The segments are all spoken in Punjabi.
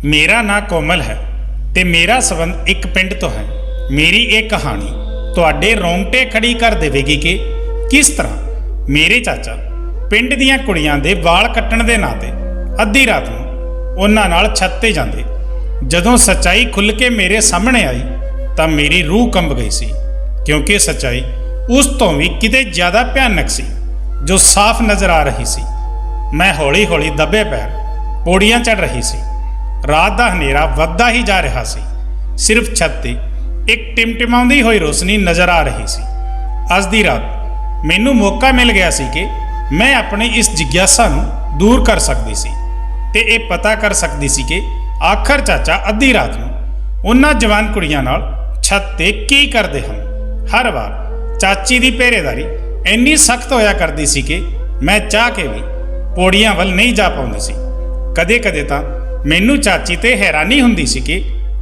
मेरा नां कोमल है ते मेरा संबंध एक पिंड तो है। मेरी एक कहानी तुहाडे रोंगटे खड़ी कर देवेगी कि किस तरह मेरे चाचा पिंड दीआं कुड़ियां दे वाल कट्टण दे ਨਾਂ ते अद्धी रात नूं उन्हां नाल छत ते जांदे। जदों सच्चाई खुल के मेरे सामने आई तां मेरी रूह कंब गई सी, क्योंकि सच्चाई उस तो भी किते ज़्यादा भयानक सी जो साफ नज़र आ रही सी। मैं हौली हौली दबे पैर पौड़ियां चढ़ रही सी। रात का हनेरा वधदा ही जा रहा सी। सिर्फ छत ते एक टिमटिमाउंदी हुई रोशनी नज़र आ रही सी। अज दी रात मैनू मौका मिल गया सी कि मैं अपनी इस जिज्ञासा नूं दूर कर सकदी सी ते ये पता कर सकदी सी कि आखिर चाचा अद्धी रात नूं उन्हां जवान कुड़ियां नाल छत ते की करदे हन। हर बार चाची दी पहरेदारी इन्नी सख्त होया करदी सी कि मैं चाह के भी पौड़ियां वल नहीं जा पाउंदी सी। कदे कदे तां मैनू चाची ते हैरानी हुंदी सी कि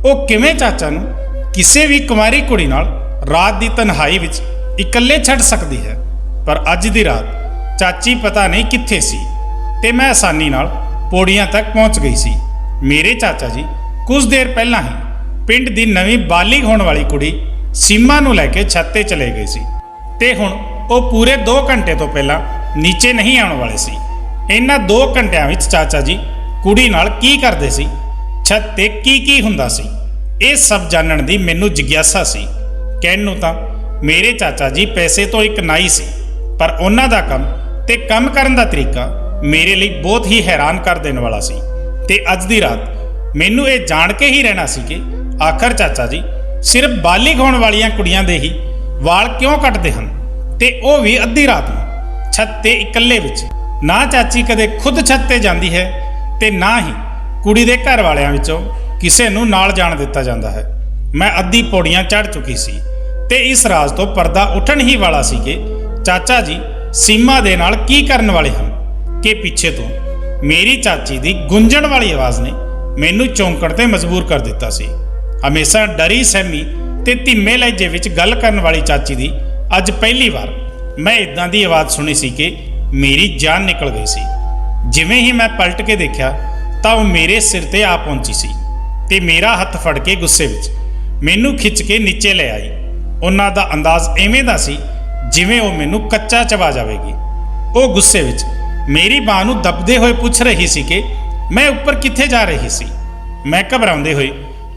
ओह किवें चाचा नूं किसी भी कुमारी कुड़ी नाल रात दी तन्हाई विच इकल्ले छड्ड सकदी है। पर अज दी रात चाची पता नहीं कित्थे सी ते मैं आसानी नाल पौड़ियां तक पहुंच गई सी। मेरे चाचा जी कुछ देर पहला ही पिंड दी नवीं बालिग होने वाली कुड़ी सीमा नूं लैके छत ते चले गए सी ते हुण ओह पूरे 2 घंटे तो पहला नीचे नहीं आउण वाले सी। इन्हां 2 घंटिਆਂ विच चाचा जी कुड़ी नाल की करदे सी, छत ते की हुंदा सी, ਇਹ सब जानण दी मैनू जिग्यासा सी। कहण नूं तां मेरे चाचा जी पैसे तो एक नाई सी, पर उन्हां दा काम ते काम करन दा तरीका मेरे लिए बहुत ही हैरान कर देने वाला सी। ते अज दी रात मैनू ये जाण के ही रहना सी कि आखिर चाचा जी सिर्फ बालिग होण वालियां कुड़ियां दे ही वाल क्यों कटदे हन, ते ओह भी अद्धी रात नूं छत ते इकल्ले विच। ना चाची कदे खुद छत ते जांदी है ते ना ही कुड़ी दे घर वालियां विचों किसे नूं नाल जाण दिता जांदा है। मैं अद्धी पौड़ियां चढ़ चुकी सी ते इस राज तो पर्दा उठण ही वाला सी कि चाचा जी सीमा दे नाल की करन वाले हन कि पिछे तो मेरी चाची दी गुंजण वाली आवाज़ ने मैनू चौंकण ते मजबूर कर दिता सी। हमेशा डरी सहमी ते धीमे लहजे विच गल करन वाली चाची दी अज पहली बार मैं इदां दी आवाज़ सुनी सी कि मेरी जान निकल गई सी। जिवें ही मैं पलट के देखा तां ओह मेरे सिर ते आ पहुंची सी ते मेरा हत्थ फड़ के गुस्से विच मैनू खिच के नीचे ले आई। उन्हां दा अंदाज़ इवें दा सी जिवें ओह मैनू कच्चा चबा जावेगी। ओह गुस्से विच मेरी बांह नूं दबदे होए पुछ रही सी कि मैं उपर कित्थे जा रही सी। मैं घबराउंदे होए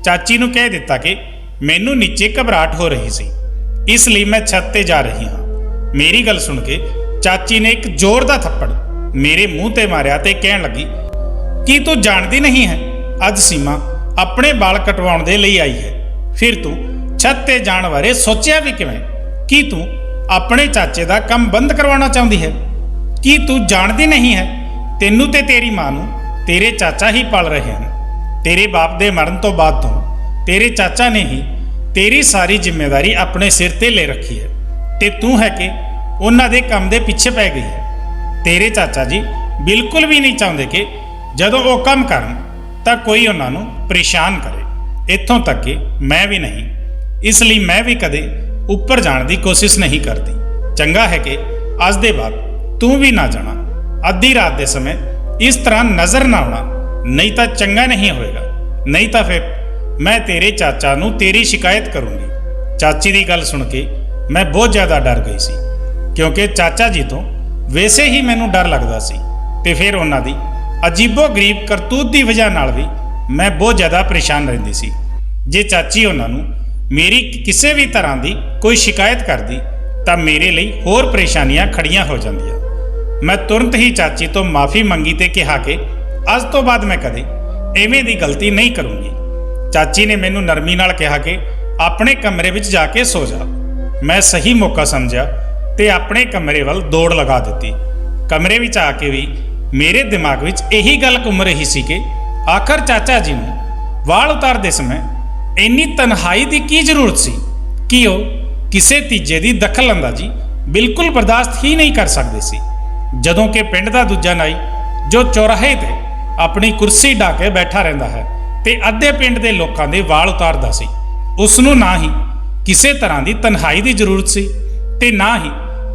चाची नूं कह दिता कि मैनू नीचे घबराहट हो रही सी, इसलिए मैं छत ते जा रही हाँ। मेरी गल सुन के चाची ने एक जोर दा थप्पड़ मेरे मूँह ते मारिया ते कहण लगी, की तू जानदी नहीं है अज सीमा अपने बाल कटवाउण दे लई आई है, फिर तू छत ते जाण बारे सोचिया भी किवें? की तू अपने चाचे दा काम बंद करवाना चाहुंदी है? की तू जानदी नहीं है तैनू ते तेरी मां नूं तेरे चाचा ही पाल रहे हैं। तेरे बाप दे मरण तो बाद तो तेरे चाचा ने ही तेरी सारी जिम्मेदारी अपने सिर ते ले रखी है ते तू है कि उन्हां दे काम दे पिछे पै गई है। तेरे चाचा जी बिल्कुल भी नहीं चाहुंदे कि जदों वो काम करन तां कोई उन्हां नूं परेशान करे। इत्थों तक कि मैं भी नहीं, इसलिए मैं भी कदे उपर जाण दी कोशिश नहीं करती। चंगा है कि अज दे बाद तू भी ना जाना, अद्धी रात दे समय इस तरह नज़र ना आना, नहीं तो चंगा नहीं होएगा, नहीं तो फिर मैं तेरे चाचा नूं तेरी शिकायत करूँगी। चाची की गल सुन के मैं बहुत ज़्यादा डर गई सी, क्योंकि चाचा जी तो वैसे ही मैनू डर लगता सी ते फिर उन्हां दी अजीबो गरीब करतूत की वजह नाल भी मैं बहुत ज़्यादा परेशान रहिंदी सी। जे चाची उन्हां नूं मेरी किसी भी तरह की कोई शिकायत करदी तां मेरे लिए होर परेशानियां खड़ियां हो जांदियां। मैं तुरंत ही चाची तो माफ़ी मंगी ते कहा कि अज तो बाद मैं कदे इवें दी गलती नहीं करूँगी। चाची ने मैनू नरमी नाल कहा कि अपने कमरे विच जाके सो जा। मैं सही मौका समझा ते अपने कमरे वल दौड़ लगा दी। कमरे विच आके भी मेरे दिमाग विच यही गल घुम रही सी कि आखिर चाचा जी नूं वाल उतारदे समय इन्नी तन्हाई की की जरूरत सी कि वो किसी तीजे की दखल अंदाजी बिल्कुल बर्दाश्त ही नहीं कर सकते सी। जदों कि पिंड का दूजा नाई जो चौराहे ते अपनी कुर्सी ढा के बैठा रहिंदा है ते अद्धे पिंड के लोगों के वाल उतारदा सी, उसनूं ना ही किसी तरह की तन्हाई की जरूरत सी ते ना ही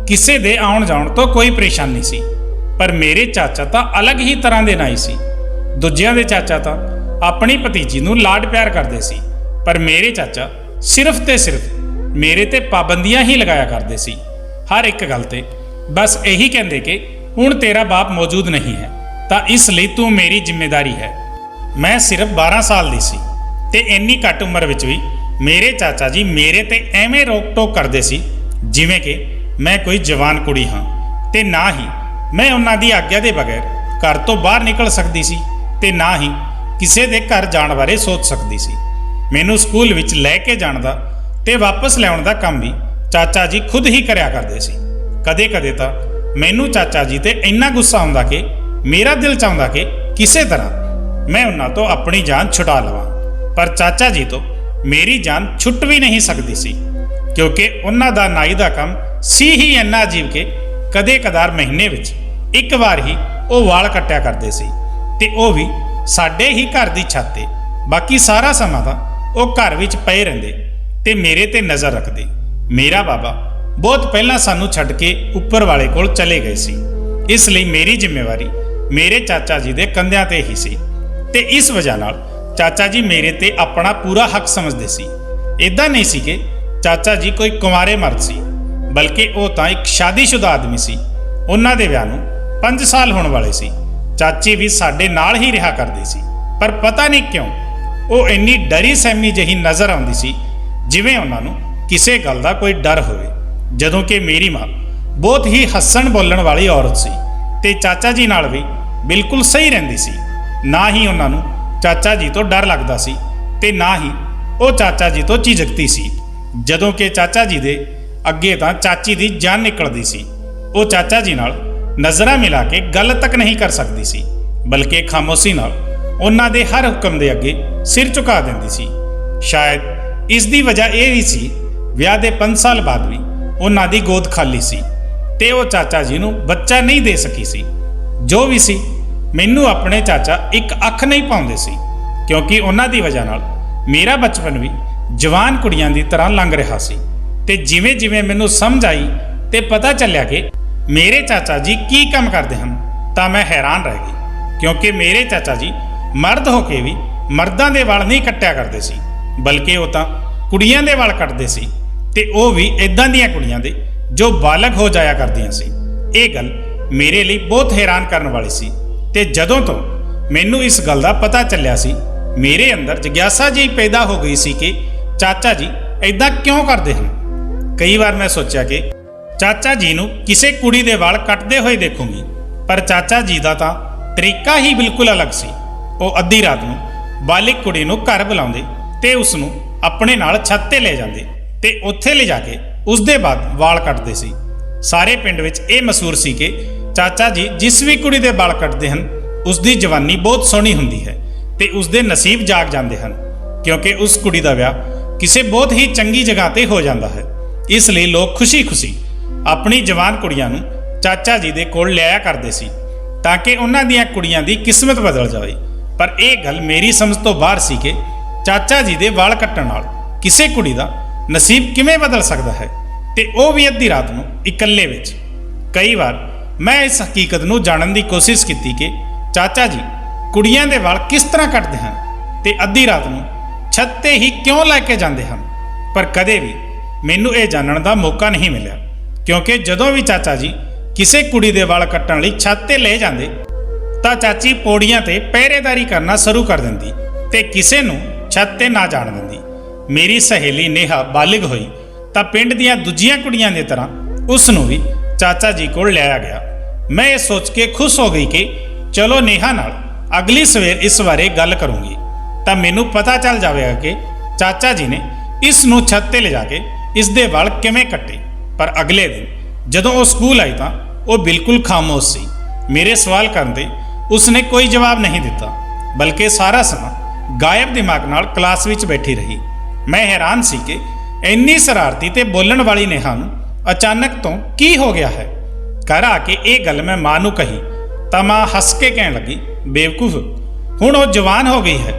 किसी दे आउण जाउण तो कोई परेशानी सी। पर मेरे चाचा तो अलग ही तरह के नाई सी। दूजियां दे चाचा तो ਆਪਣੀ ਭਤੀਜੀ ਨੂੰ ਲਾਡ ਪਿਆਰ ਕਰਦੇ ਸੀ, ਪਰ ਮੇਰੇ ਚਾਚਾ ਸਿਰਫ ਤੇ ਸਿਰਫ ਮੇਰੇ ਤੇ ਪਾਬੰਦੀਆਂ ਹੀ ਲਗਾਇਆ ਕਰਦੇ ਸੀ। ਹਰ ਇੱਕ ਗੱਲ ਤੇ ਬਸ ਇਹੀ ਕਹਿੰਦੇ ਕਿ ਹੁਣ ਤੇਰਾ ਬਾਪ ਮੌਜੂਦ ਨਹੀਂ ਹੈ ਤਾਂ ਇਸ ਲਈ ਤੂੰ ਮੇਰੀ ਜ਼ਿੰਮੇਵਾਰੀ ਹੈ। ਮੈਂ ਸਿਰਫ 12 ਸਾਲ ਦੀ ਸੀ ਤੇ ਇੰਨੀ ਘੱਟ ਉਮਰ ਵਿੱਚ ਵੀ ਮੇਰੇ ਚਾਚਾ ਜੀ ਮੇਰੇ ਤੇ ਐਵੇਂ ਰੋਕ ਟੋਕ ਕਰਦੇ ਸੀ ਜਿਵੇਂ ਕਿ ਮੈਂ ਕੋਈ ਜਵਾਨ ਕੁੜੀ ਹਾਂ, ਤੇ ਨਾ ਹੀ ਮੈਂ ਉਹਨਾਂ ਦੀ ਆਗਿਆ ਦੇ ਬਗੈਰ ਘਰ ਤੋਂ ਬਾਹਰ ਨਿਕਲ ਸਕਦੀ ਸੀ ਤੇ ਨਾ ਹੀ ਕਿਸੇ ਦੇ ਘਰ ਜਾਣ ਬਾਰੇ ਸੋਚ ਸਕਦੀ ਸੀ। ਮੈਨੂੰ ਸਕੂਲ ਵਿੱਚ ਲੈ ਕੇ ਜਾਣ ਦਾ ਤੇ ਵਾਪਸ ਲਿਆਉਣ ਦਾ ਕੰਮ ਵੀ ਚਾਚਾ ਜੀ ਖੁਦ ਹੀ ਕਰਿਆ ਕਰਦੇ ਸੀ। ਕਦੇ-ਕਦੇ ਤਾਂ ਮੈਨੂੰ ਚਾਚਾ ਜੀ ਤੇ ਇੰਨਾ ਗੁੱਸਾ ਆਉਂਦਾ ਕਿ ਮੇਰਾ ਦਿਲ ਚਾਹੁੰਦਾ ਕਿ ਕਿਸੇ ਤਰ੍ਹਾਂ ਮੈਂ ਉਹਨਾਂ ਤੋਂ ਆਪਣੀ ਜਾਨ ਛੁਡਾ ਲਵਾਂ, ਪਰ ਚਾਚਾ ਜੀ ਤੋਂ ਮੇਰੀ ਜਾਨ ਛੁੱਟ ਵੀ ਨਹੀਂ ਸਕਦੀ ਸੀ, ਕਿਉਂਕਿ ਉਹਨਾਂ ਦਾ ਨਾਈ ਦਾ ਕੰਮ ਸੀ ਹੀ ਇੰਨਾ ਅਜੀਬ ਕਿ ਕਦੇ-ਕਦਾਰ ਮਹੀਨੇ ਵਿੱਚ ਇੱਕ ਵਾਰ ਹੀ ਉਹ ਵਾਲ ਕੱਟਿਆ ਕਰਦੇ ਸੀ, ਤੇ ਉਹ ਵੀ ਸਾਡੇ ਹੀ ਘਰ ਦੀ ਛੱਤ ਤੇ। ਬਾਕੀ ਸਾਰਾ ਸਮਾਂ ਤਾਂ ਉਹ ਘਰ ਵਿੱਚ ਪਏ ਰਹਿੰਦੇ ਤੇ ਮੇਰੇ ਤੇ ਨਜ਼ਰ ਰੱਖਦੇ। ਮੇਰਾ ਬਾਬਾ ਬਹੁਤ ਪਹਿਲਾਂ ਸਾਨੂੰ ਛੱਡ ਕੇ ਉੱਪਰ ਵਾਲੇ ਕੋਲ ਚਲੇ ਗਏ ਸੀ, ਇਸ ਲਈ ਮੇਰੀ ਜ਼ਿੰਮੇਵਾਰੀ ਮੇਰੇ ਚਾਚਾ ਜੀ ਦੇ ਕੰਧਿਆਂ ਤੇ ਹੀ ਸੀ, ਤੇ ਇਸ ਵਜ੍ਹਾ ਨਾਲ ਚਾਚਾ ਜੀ ਮੇਰੇ ਤੇ ਆਪਣਾ ਪੂਰਾ ਹੱਕ ਸਮਝਦੇ ਸੀ। ਇਦਾਂ ਨਹੀਂ ਸੀ ਕਿ ਚਾਚਾ ਜੀ ਕੋਈ ਕੁੰਵਾਰੇ ਮਰਦ ਸੀ, ਬਲਕਿ ਉਹ ਤਾਂ ਇੱਕ ਸ਼ਾਦੀशुदा ਆਦਮੀ ਸੀ। ਉਹਨਾਂ ਦੇ ਵਿਆਹ ਨੂੰ 5 ਸਾਲ ਹੋਣ ਵਾਲੇ ਸੀ। ਚਾਚੀ ਵੀ ਸਾਡੇ ਨਾਲ ਹੀ ਰਿਹਾ ਕਰਦੀ ਸੀ, ਪਰ ਪਤਾ ਨਹੀਂ ਕਿਉਂ ਉਹ ਇੰਨੀ ਡਰੀ ਸਹਿਮੀ ਜਿਹੀ ਨਜ਼ਰ ਆਉਂਦੀ ਸੀ ਜਿਵੇਂ ਉਹਨਾਂ ਨੂੰ ਕਿਸੇ ਗੱਲ ਦਾ ਕੋਈ ਡਰ ਹੋਵੇ, ਜਦੋਂ ਕਿ ਮੇਰੀ ਮਾਂ ਬਹੁਤ ਹੀ ਹੱਸਣ ਬੋਲਣ ਵਾਲੀ ਔਰਤ ਸੀ ਤੇ ਚਾਚਾ ਜੀ ਨਾਲ ਵੀ ਬਿਲਕੁਲ ਸਹੀ ਰਹਿੰਦੀ ਸੀ। ਨਾ ਹੀ ਉਹਨਾਂ ਨੂੰ ਚਾਚਾ ਜੀ ਤੋਂ ਡਰ ਲੱਗਦਾ ਸੀ ਤੇ ਨਾ ਹੀ ਉਹ ਚਾਚਾ ਜੀ ਤੋਂ ਝਿਜਕਦੀ ਸੀ, ਜਦੋਂ ਕਿ ਚਾਚਾ ਜੀ ਦੇ ਅੱਗੇ ਤਾਂ ਚਾਚੀ ਦੀ ਜਾਨ ਨਿਕਲਦੀ ਸੀ। ਉਹ ਚਾਚਾ ਜੀ ਨਾਲ ਨਜ਼ਰਾਂ ਮਿਲਾ ਕੇ ਗੱਲ ਤੱਕ ਨਹੀਂ ਕਰ ਸਕਦੀ ਸੀ, ਬਲਕਿ ਖਾਮੋਸ਼ੀ ਨਾਲ ਉਹਨਾਂ ਦੇ ਹਰ ਹੁਕਮ ਦੇ ਅੱਗੇ ਸਿਰ ਝੁਕਾ ਦਿੰਦੀ ਸੀ। ਸ਼ਾਇਦ ਇਸ ਦੀ ਵਜ੍ਹਾ ਇਹ ਵੀ ਸੀ ਵਿਆਹ ਦੇ 5 ਸਾਲ ਬਾਅਦ ਵੀ ਉਹਨਾਂ ਦੀ ਗੋਦ ਖਾਲੀ ਸੀ ਤੇ ਉਹ ਚਾਚਾ ਜੀ ਨੂੰ ਬੱਚਾ ਨਹੀਂ ਦੇ ਸਕੀ ਸੀ। ਜੋ ਵੀ ਸੀ, ਮੈਨੂੰ ਆਪਣੇ ਚਾਚਾ ਇੱਕ ਅੱਖ ਨਹੀਂ ਪਾਉਂਦੇ ਸੀ, ਕਿਉਂਕਿ ਉਹਨਾਂ ਦੀ ਵਜ੍ਹਾ ਨਾਲ ਮੇਰਾ ਬਚਪਨ ਵੀ ਜਵਾਨ ਕੁੜੀਆਂ ਦੀ ਤਰ੍ਹਾਂ ਲੰਘ ਰਿਹਾ ਸੀ। ਤੇ ਜਿਵੇਂ ਜਿਵੇਂ ਮੈਨੂੰ ਸਮਝ ਆਈ ਤੇ ਪਤਾ ਚੱਲਿਆ ਕਿ ਮੇਰੇ ਚਾਚਾ ਜੀ ਕੀ ਕੰਮ ਕਰਦੇ ਹਨ, ਤਾਂ ਮੈਂ ਹੈਰਾਨ ਰਹਿ ਗਈ, ਕਿਉਂਕਿ ਮੇਰੇ ਚਾਚਾ ਜੀ ਮਰਦ ਹੋ ਕੇ ਵੀ ਮਰਦਾਂ ਦੇ ਵਾਲ ਨਹੀਂ ਕੱਟਿਆ ਕਰਦੇ ਸੀ, ਬਲਕਿ ਉਹ ਤਾਂ ਕੁੜੀਆਂ ਦੇ ਵਾਲ ਕੱਟਦੇ ਸੀ, ਤੇ ਉਹ ਵੀ ਇਦਾਂ ਦੀਆਂ ਕੁੜੀਆਂ ਦੇ ਜੋ ਬਾਲਗ ਹੋ ਜਾਇਆ ਕਰਦੀਆਂ ਸੀ। ਇਹ ਗੱਲ ਮੇਰੇ ਲਈ ਬਹੁਤ ਹੈਰਾਨ ਕਰਨ ਵਾਲੀ ਸੀ, ਤੇ ਜਦੋਂ ਤੋਂ ਮੈਨੂੰ ਇਸ ਗੱਲ ਦਾ ਪਤਾ ਚੱਲਿਆ ਸੀ, ਮੇਰੇ ਅੰਦਰ ਜਿਗਿਆਸਾ ਜਿਹੀ ਪੈਦਾ ਹੋ ਗਈ ਸੀ ਕਿ ਚਾਚਾ ਜੀ ਇਦਾਂ ਕਿਉਂ ਕਰਦੇ ਹਨ। ਕਈ ਵਾਰ ਮੈਂ ਸੋਚਿਆ ਕਿ ਚਾਚਾ ਜੀ ਨੂੰ ਕਿਸੇ ਕੁੜੀ ਦੇ ਵਾਲ ਕੱਟਦੇ ਹੋਏ ਦੇਖੂੰਗੀ, ਪਰ ਚਾਚਾ ਜੀ ਦਾ ਤਾਂ ਤਰੀਕਾ ਹੀ ਬਿਲਕੁਲ ਅਲੱਗ ਸੀ। ਉਹ ਅੱਧੀ ਰਾਤ ਨੂੰ ਬਾਲਿਗ ਕੁੜੀ ਨੂੰ ਘਰ ਬੁਲਾਉਂਦੇ ਤੇ ਉਸ ਨੂੰ ਆਪਣੇ ਨਾਲ ਛੱਤ ਤੇ ਲੈ ਜਾਂਦੇ ਤੇ ਉੱਥੇ ਲੈ ਜਾ ਕੇ ਉਸ ਦੇ ਬਾਅਦ ਵਾਲ ਕੱਟਦੇ ਸੀ। ਸਾਰੇ ਪਿੰਡ ਵਿੱਚ ਇਹ ਮਸ਼ਹੂਰ ਸੀ ਕਿ ਚਾਚਾ ਜੀ ਜਿਸ ਵੀ ਕੁੜੀ ਦੇ ਵਾਲ ਕੱਟਦੇ ਹਨ ਉਸ ਦੀ ਜਵਾਨੀ ਬਹੁਤ ਸੋਹਣੀ ਹੁੰਦੀ ਹੈ ਤੇ ਉਸ ਦੇ ਨਸੀਬ ਜਾਗ ਜਾਂਦੇ ਹਨ, ਕਿਉਂਕਿ ਉਸ ਕੁੜੀ ਦਾ ਵਿਆਹ ਕਿਸੇ ਬਹੁਤ ਹੀ ਚੰਗੀ ਜਗ੍ਹਾ ਤੇ ਹੋ ਜਾਂਦਾ ਹੈ। ਇਸ ਲਈ ਲੋਕ ਖੁਸ਼ੀ-ਖੁਸ਼ੀ ਆਪਣੀ ਜਵਾਨ ਕੁੜੀਆਂ ਨੂੰ ਚਾਚਾ ਜੀ ਦੇ ਕੋਲ ਲਿਆਇਆ ਕਰਦੇ ਸੀ ਤਾਂ ਕਿ ਉਹਨਾਂ ਦੀਆਂ ਕੁੜੀਆਂ ਦੀ ਕਿਸਮਤ ਬਦਲ ਜਾਵੇ। ਪਰ ਇਹ ਗੱਲ ਮੇਰੀ ਸਮਝ ਤੋਂ ਬਾਹਰ ਸੀ ਕਿ ਚਾਚਾ ਜੀ ਦੇ ਵਾਲ ਕੱਟਣ ਨਾਲ ਕਿਸੇ ਕੁੜੀ ਦਾ ਨਸੀਬ ਕਿਵੇਂ ਬਦਲ ਸਕਦਾ ਹੈ, ਤੇ ਉਹ ਵੀ ਅੱਧੀ ਰਾਤ ਨੂੰ ਇਕੱਲੇ ਵਿੱਚ। ਕਈ ਵਾਰ ਮੈਂ ਇਸ ਹਕੀਕਤ ਨੂੰ ਜਾਣਨ ਦੀ ਕੋਸ਼ਿਸ਼ ਕੀਤੀ ਕਿ ਚਾਚਾ ਜੀ ਕੁੜੀਆਂ ਦੇ ਵਾਲ ਕਿਸ ਤਰ੍ਹਾਂ ਕੱਟਦੇ ਹਨ ਤੇ ਅੱਧੀ ਰਾਤ ਨੂੰ ਛੱਤ ਤੇ ਹੀ ਕਿਉਂ ਲੈ ਕੇ ਜਾਂਦੇ ਹਨ, ਪਰ ਕਦੇ ਵੀ ਮੈਨੂੰ ਇਹ ਜਾਣਨ ਦਾ ਮੌਕਾ ਨਹੀਂ ਮਿਲਿਆ, ਕਿਉਂਕਿ ਜਦੋਂ ਵੀ ਚਾਚਾ ਜੀ ਕਿਸੇ ਕੁੜੀ ਦੇ ਵਾਲ ਕੱਟਣ ਲਈ ਛੱਤ ਤੇ ਲੈ ਜਾਂਦੇ ਤਾਂ ਚਾਚੀ ਪੌੜੀਆਂ ਤੇ ਪਹਿਰੇਦਾਰੀ ਕਰਨਾ ਸ਼ੁਰੂ ਕਰ ਦਿੰਦੀ ਤੇ ਕਿਸੇ ਨੂੰ ਛੱਤ ਤੇ ਨਾ ਜਾਣ ਦਿੰਦੀ। ਮੇਰੀ ਸਹੇਲੀ ਨੇਹਾ ਬਾਲਿਗ ਹੋਈ ਤਾਂ ਪਿੰਡ ਦੀਆਂ ਦੂਜੀਆਂ ਕੁੜੀਆਂ ਦੀ ਤਰ੍ਹਾਂ ਉਸ ਨੂੰ ਵੀ ਚਾਚਾ ਜੀ ਕੋਲ ਲਿਆਇਆ ਗਿਆ। ਮੈਂ ਇਹ ਸੋਚ ਕੇ ਖੁਸ਼ ਹੋ ਗਈ ਕਿ ਚਲੋ ਨੇਹਾ ਨਾਲ ਅਗਲੀ ਸਵੇਰ ਇਸ ਬਾਰੇ ਗੱਲ ਕਰੂੰਗੀ ਤਾਂ ਮੈਨੂੰ ਪਤਾ ਚੱਲ ਜਾਵੇਗਾ ਕਿ ਚਾਚਾ ਜੀ ਨੇ ਇਸ ਨੂੰ ਛੱਤ ਤੇ ਲਿਜਾ ਕੇ ਇਸ ਦੇ ਵਾਲ ਕਿਵੇਂ ਕੱਟੇ। ਪਰ ਅਗਲੇ ਦਿਨ ਜਦੋਂ ਉਹ ਸਕੂਲ ਆਈ ਤਾਂ ਉਹ ਬਿਲਕੁਲ ਖਾਮੋਸ਼ ਸੀ। ਮੇਰੇ ਸਵਾਲ ਕਰਨ ਤੇ ਉਸਨੇ ਕੋਈ ਜਵਾਬ ਨਹੀਂ ਦਿੱਤਾ, ਬਲਕਿ ਸਾਰਾ ਸਮਾਂ ਗਾਇਬ ਦਿਮਾਗ ਨਾਲ ਕਲਾਸ ਵਿੱਚ ਬੈਠੀ ਰਹੀ। ਮੈਂ ਹੈਰਾਨ ਸੀ ਕਿ ਇੰਨੀ ਸ਼ਰਾਰਤੀ ਤੇ ਬੋਲਣ ਵਾਲੀ ਨੇਹਾ ਨੂੰ ਅਚਾਨਕ ਤੋਂ ਕੀ ਹੋ ਗਿਆ ਹੈ। ਘਰ ਆ ਕੇ ਇਹ ਗੱਲ ਮੈਂ ਮਾਂ ਨੂੰ ਕਹੀ ਤਾਂ ਮਾਂ ਹੱਸ ਕੇ ਕਹਿਣ ਲੱਗੀ, ਬੇਵਕੂਫ, ਹੁਣ ਉਹ ਜਵਾਨ ਹੋ ਗਈ ਹੈ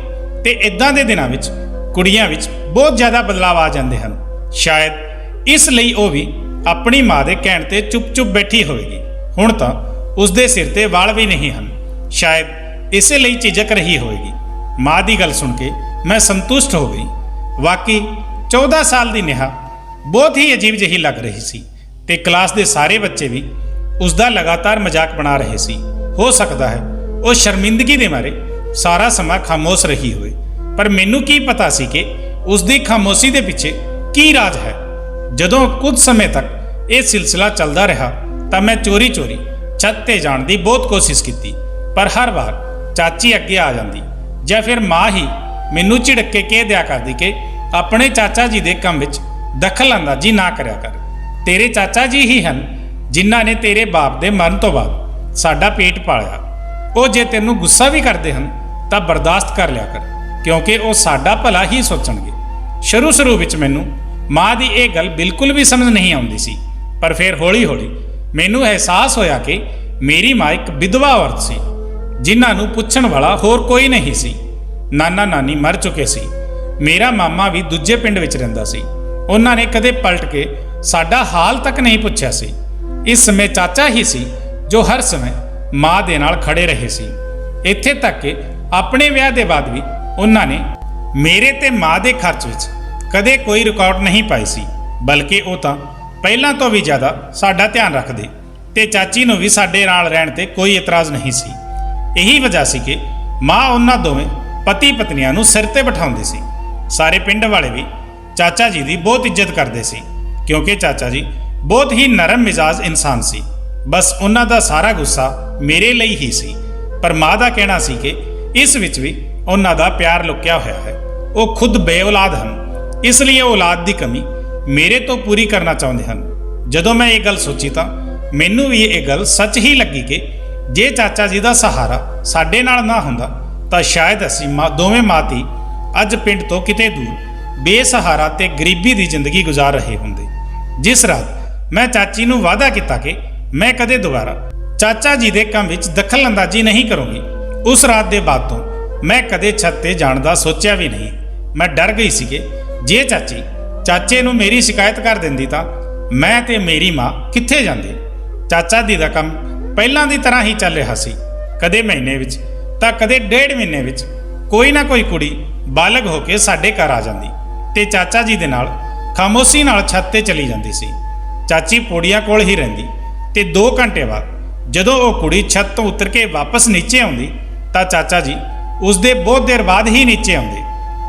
ਤੇ ਇਦਾਂ ਦੇ ਦਿਨਾਂ ਵਿੱਚ ਕੁੜੀਆਂ ਵਿੱਚ ਬਹੁਤ ਜ਼ਿਆਦਾ ਬਦਲਾਅ ਆ ਜਾਂਦੇ ਹਨ। ਸ਼ਾਇਦ ਇਸ ਲਈ ਉਹ ਵੀ ਆਪਣੀ ਮਾਂ ਦੇ ਕਹਿਣ ਤੇ ਚੁੱਪ-ਚੁੱਪ ਬੈਠੀ ਹੋਵੇਗੀ। ਹੁਣ ਤਾਂ ਉਸ ਦੇ ਸਿਰ ਤੇ ਵਾਲ ਵੀ ਨਹੀਂ ਹਨ, ਸ਼ਾਇਦ ਇਸੇ ਲਈ ਝਿਜਕ ਰਹੀ ਹੋਵੇਗੀ। ਮਾਂ ਦੀ ਗੱਲ ਸੁਣ ਕੇ ਮੈਂ ਸੰਤੁਸ਼ਟ ਹੋ ਗਈ। ਵਾਕਈ 14 ਸਾਲ ਦੀ ਨੇਹਾ ਬਹੁਤ ਹੀ ਅਜੀਬ ਜਿਹੀ ਲੱਗ ਰਹੀ ਸੀ ਤੇ ਕਲਾਸ ਦੇ ਸਾਰੇ ਬੱਚੇ ਵੀ ਉਸ ਦਾ ਲਗਾਤਾਰ ਮਜ਼ਾਕ ਬਣਾ ਰਹੇ ਸੀ। ਹੋ ਸਕਦਾ ਹੈ ਉਹ ਸ਼ਰਮਿੰਦਗੀ ਦੇ ਮਾਰੇ ਸਾਰਾ ਸਮਾਂ ਖਾਮੋਸ਼ ਰਹੀ ਹੋਵੇ, ਪਰ ਮੈਨੂੰ ਕੀ ਪਤਾ ਸੀ ਕਿ ਉਸ ਦੀ ਖਾਮੋਸ਼ੀ ਦੇ ਪਿੱਛੇ ਕੀ ਰਾਜ ਹੈ। ਜਦੋਂ ਕੁਝ ਸਮੇਂ ਤੱਕ ਇਹ ਸਿਲਸਿਲਾ ਚੱਲਦਾ ਰਿਹਾ ਤਾਂ ਮੈਂ ਚੋਰੀ-ਚੋਰੀ ਛੱਤ ਤੇ ਜਾਣ ਦੀ ਬਹੁਤ ਕੋਸ਼ਿਸ਼ ਕੀਤੀ, ਪਰ ਹਰ ਵਾਰ ਚਾਚੀ ਅੱਗੇ ਆ ਜਾਂਦੀ ਜਾਂ ਫਿਰ ਮਾਂ ਹੀ ਮੈਨੂੰ ਝਿੜਕ ਕੇ ਕਹਿ ਦਿਆ ਕਰਦੀ ਕਿ ਆਪਣੇ ਚਾਚਾ ਜੀ ਦੇ ਕੰਮ ਵਿੱਚ ਦਖਲ ਅੰਦਾਜ਼ੀ ਨਾ ਕਰਿਆ ਕਰ। ਤੇਰੇ ਚਾਚਾ ਜੀ ਹੀ ਹਨ ਜਿਨ੍ਹਾਂ ਨੇ ਤੇਰੇ ਬਾਪ ਦੇ ਮਰਨ ਤੋਂ ਬਾਅਦ ਸਾਡਾ ਪੇਟ ਪਾਲਿਆ। ਉਹ ਜੇ ਤੈਨੂੰ ਗੁੱਸਾ ਵੀ ਕਰਦੇ ਹਨ ਤਾਂ ਬਰਦਾਸ਼ਤ ਕਰ ਲਿਆ ਕਰ, ਕਿਉਂਕਿ ਉਹ ਸਾਡਾ ਭਲਾ ਹੀ ਸੋਚਣਗੇ। ਸ਼ੁਰੂ ਵਿੱਚ ਮੈਨੂੰ ਮਾਂ ਦੀ ਇਹ ਗੱਲ ਬਿਲਕੁਲ ਵੀ ਸਮਝ ਨਹੀਂ ਆਉਂਦੀ ਸੀ, ਪਰ ਫਿਰ ਹੌਲੀ-ਹੌਲੀ ਮੈਨੂੰ ਅਹਿਸਾਸ ਹੋਇਆ ਕਿ ਮੇਰੀ ਮਾਂ ਇੱਕ ਵਿਧਵਾ ਔਰਤ ਸੀ ਜਿਨ੍ਹਾਂ ਨੂੰ ਪੁੱਛਣ ਵਾਲਾ ਹੋਰ ਕੋਈ ਨਹੀਂ ਸੀ। ਨਾਨਾ ਨਾਨੀ ਮਰ ਚੁੱਕੇ ਸੀ। ਮੇਰਾ ਮਾਮਾ ਵੀ ਦੂਜੇ ਪਿੰਡ ਵਿੱਚ ਰਹਿੰਦਾ ਸੀ। ਉਹਨਾਂ ਨੇ ਕਦੇ ਪਲਟ ਕੇ ਸਾਡਾ ਹਾਲ ਤੱਕ ਨਹੀਂ ਪੁੱਛਿਆ ਸੀ। ਇਸ ਸਮੇਂ ਚਾਚਾ ਹੀ ਸੀ ਜੋ ਹਰ ਸਮੇਂ ਮਾਂ ਦੇ ਨਾਲ ਖੜੇ ਰਹੇ ਸੀ। ਇੱਥੇ ਤੱਕ ਕਿ ਆਪਣੇ ਵਿਆਹ ਦੇ ਬਾਅਦ ਵੀ ਉਹਨਾਂ ਨੇ ਮੇਰੇ ਤੇ ਮਾਂ ਦੇ ਖਰਚ ਵਿੱਚ ਕਦੇ ਕੋਈ ਰਿਕਾਰਡ ਨਹੀਂ ਪਾਈ ਸੀ, ਬਲਕਿ ਉਹ ਤਾਂ ਪਹਿਲਾਂ ਤੋਂ ਵੀ ਜ਼ਿਆਦਾ ਸਾਡਾ ਧਿਆਨ ਰੱਖਦੇ ਤੇ ਚਾਚੀ ਨੂੰ ਵੀ ਸਾਡੇ ਨਾਲ ਰਹਿਣ ਤੇ ਕੋਈ ਇਤਰਾਜ਼ ਨਹੀਂ ਸੀ। ਇਹੀ ਵਜ੍ਹਾ ਸੀ ਕਿ ਮਾਂ ਉਹਨਾਂ ਦੋਵੇਂ ਪਤੀ ਪਤਨੀਆਂ ਨੂੰ ਸਿਰ ਤੇ ਬਿਠਾਉਂਦੀ ਸੀ। ਸਾਰੇ ਪਿੰਡ ਵਾਲੇ ਵੀ ਚਾਚਾ ਜੀ ਦੀ ਬਹੁਤ ਇੱਜ਼ਤ ਕਰਦੇ ਸੀ, ਕਿਉਂਕਿ ਚਾਚਾ ਜੀ ਬਹੁਤ ਹੀ ਨਰਮ ਮਿਜ਼ਾਜ ਇਨਸਾਨ ਸੀ। ਬਸ ਉਹਨਾਂ ਦਾ ਸਾਰਾ ਗੁੱਸਾ ਮੇਰੇ ਲਈ ਹੀ ਸੀ, ਪਰ ਮਾਂ ਦਾ ਕਹਿਣਾ ਸੀ ਕਿ ਇਸ ਵਿੱਚ ਵੀ ਉਹਨਾਂ ਦਾ ਪਿਆਰ ਲੁਕਿਆ ਹੋਇਆ ਹੈ। ਉਹ ਖੁਦ ਬੇਔਲਾਦ ਹਨ, ਇਸ ਲਈ ਔਲਾਦ ਦੀ ਕਮੀ ਮੇਰੇ ਤੋਂ ਪੂਰੀ ਕਰਨਾ ਚਾਹੁੰਦੇ ਹਨ। ਜਦੋਂ ਮੈਂ ਇਹ ਗੱਲ ਸੋਚੀ ਤਾਂ ਮੈਨੂੰ ਵੀ ਇਹ ਗੱਲ ਸੱਚ ਹੀ ਲੱਗੀ ਕਿ ਜੇ ਚਾਚਾ ਜੀ ਦਾ ਸਹਾਰਾ ਸਾਡੇ ਨਾਲ ਨਾ ਹੁੰਦਾ ਤਾਂ ਸ਼ਾਇਦ ਅਸੀਂ ਦੋਵੇਂ ਮਾਤੀ ਅੱਜ ਪਿੰਡ ਤੋਂ ਕਿਤੇ ਦੂਰ ਬੇਸਹਾਰਾ ਤੇ ਗਰੀਬੀ ਦੀ ਜ਼ਿੰਦਗੀ ਗੁਜ਼ਾਰ ਰਹੇ ਹੁੰਦੇ। ਜਿਸ ਰਾਤ ਮੈਂ ਚਾਚੀ ਨੂੰ ਵਾਅਦਾ ਕੀਤਾ ਕਿ ਮੈਂ ਕਦੇ ਦੁਬਾਰਾ ਚਾਚਾ ਜੀ ਦੇ ਕੰਮ ਵਿੱਚ ਦਖਲ ਅੰਦਾਜ਼ੀ ਨਹੀਂ ਕਰੂੰਗੀ, ਉਸ ਰਾਤ ਦੇ ਬਾਅਦ ਤੋਂ ਮੈਂ ਕਦੇ ਛੱਤ ਤੇ ਜਾਣ ਦਾ ਸੋਚਿਆ ਵੀ ਨਹੀਂ। ਮੈਂ ਡਰ ਗਈ ਸੀ ਕਿ ਜੇ ਚਾਚੇ ਨੂੰ ਮੇਰੀ ਸ਼ਿਕਾਇਤ ਕਰ ਦਿੰਦੀ ਤਾਂ ਮੈਂ ਤੇ ਮੇਰੀ ਮਾਂ ਕਿੱਥੇ ਜਾਂਦੇ। ਚਾਚਾ ਜੀ ਦਾ ਕੰਮ ਪਹਿਲਾਂ ਦੀ ਤਰ੍ਹਾਂ ਹੀ ਚੱਲ ਰਿਹਾ ਸੀ। ਕਦੇ ਮਹੀਨੇ ਵਿੱਚ ਤਾਂ ਕਦੇ ਡੇਢ ਮਹੀਨੇ ਵਿੱਚ ਕੋਈ ਨਾ ਕੋਈ ਕੁੜੀ ਬਾਲਗ ਹੋ ਕੇ ਸਾਡੇ ਘਰ ਆ ਜਾਂਦੀ ਤੇ ਚਾਚਾ ਜੀ ਦੇ ਨਾਲ ਖਾਮੋਸ਼ੀ ਨਾਲ ਛੱਤ ਤੇ ਚਲੀ ਜਾਂਦੀ ਸੀ। ਚਾਚੀ ਪੌੜੀਆਂ ਕੋਲ ਹੀ ਰਹਿੰਦੀ ਤੇ 2 ਘੰਟੇ ਬਾਅਦ ਜਦੋਂ ਉਹ ਕੁੜੀ ਛੱਤ ਤੋਂ ਉਤਰ ਕੇ ਵਾਪਸ ਨੀਚੇ ਆਉਂਦੀ ਤਾਂ ਚਾਚਾ ਜੀ ਉਸ ਦੇ ਬਹੁਤ ਦੇਰ ਬਾਅਦ ਹੀ ਨੀਚੇ ਆਉਂਦੇ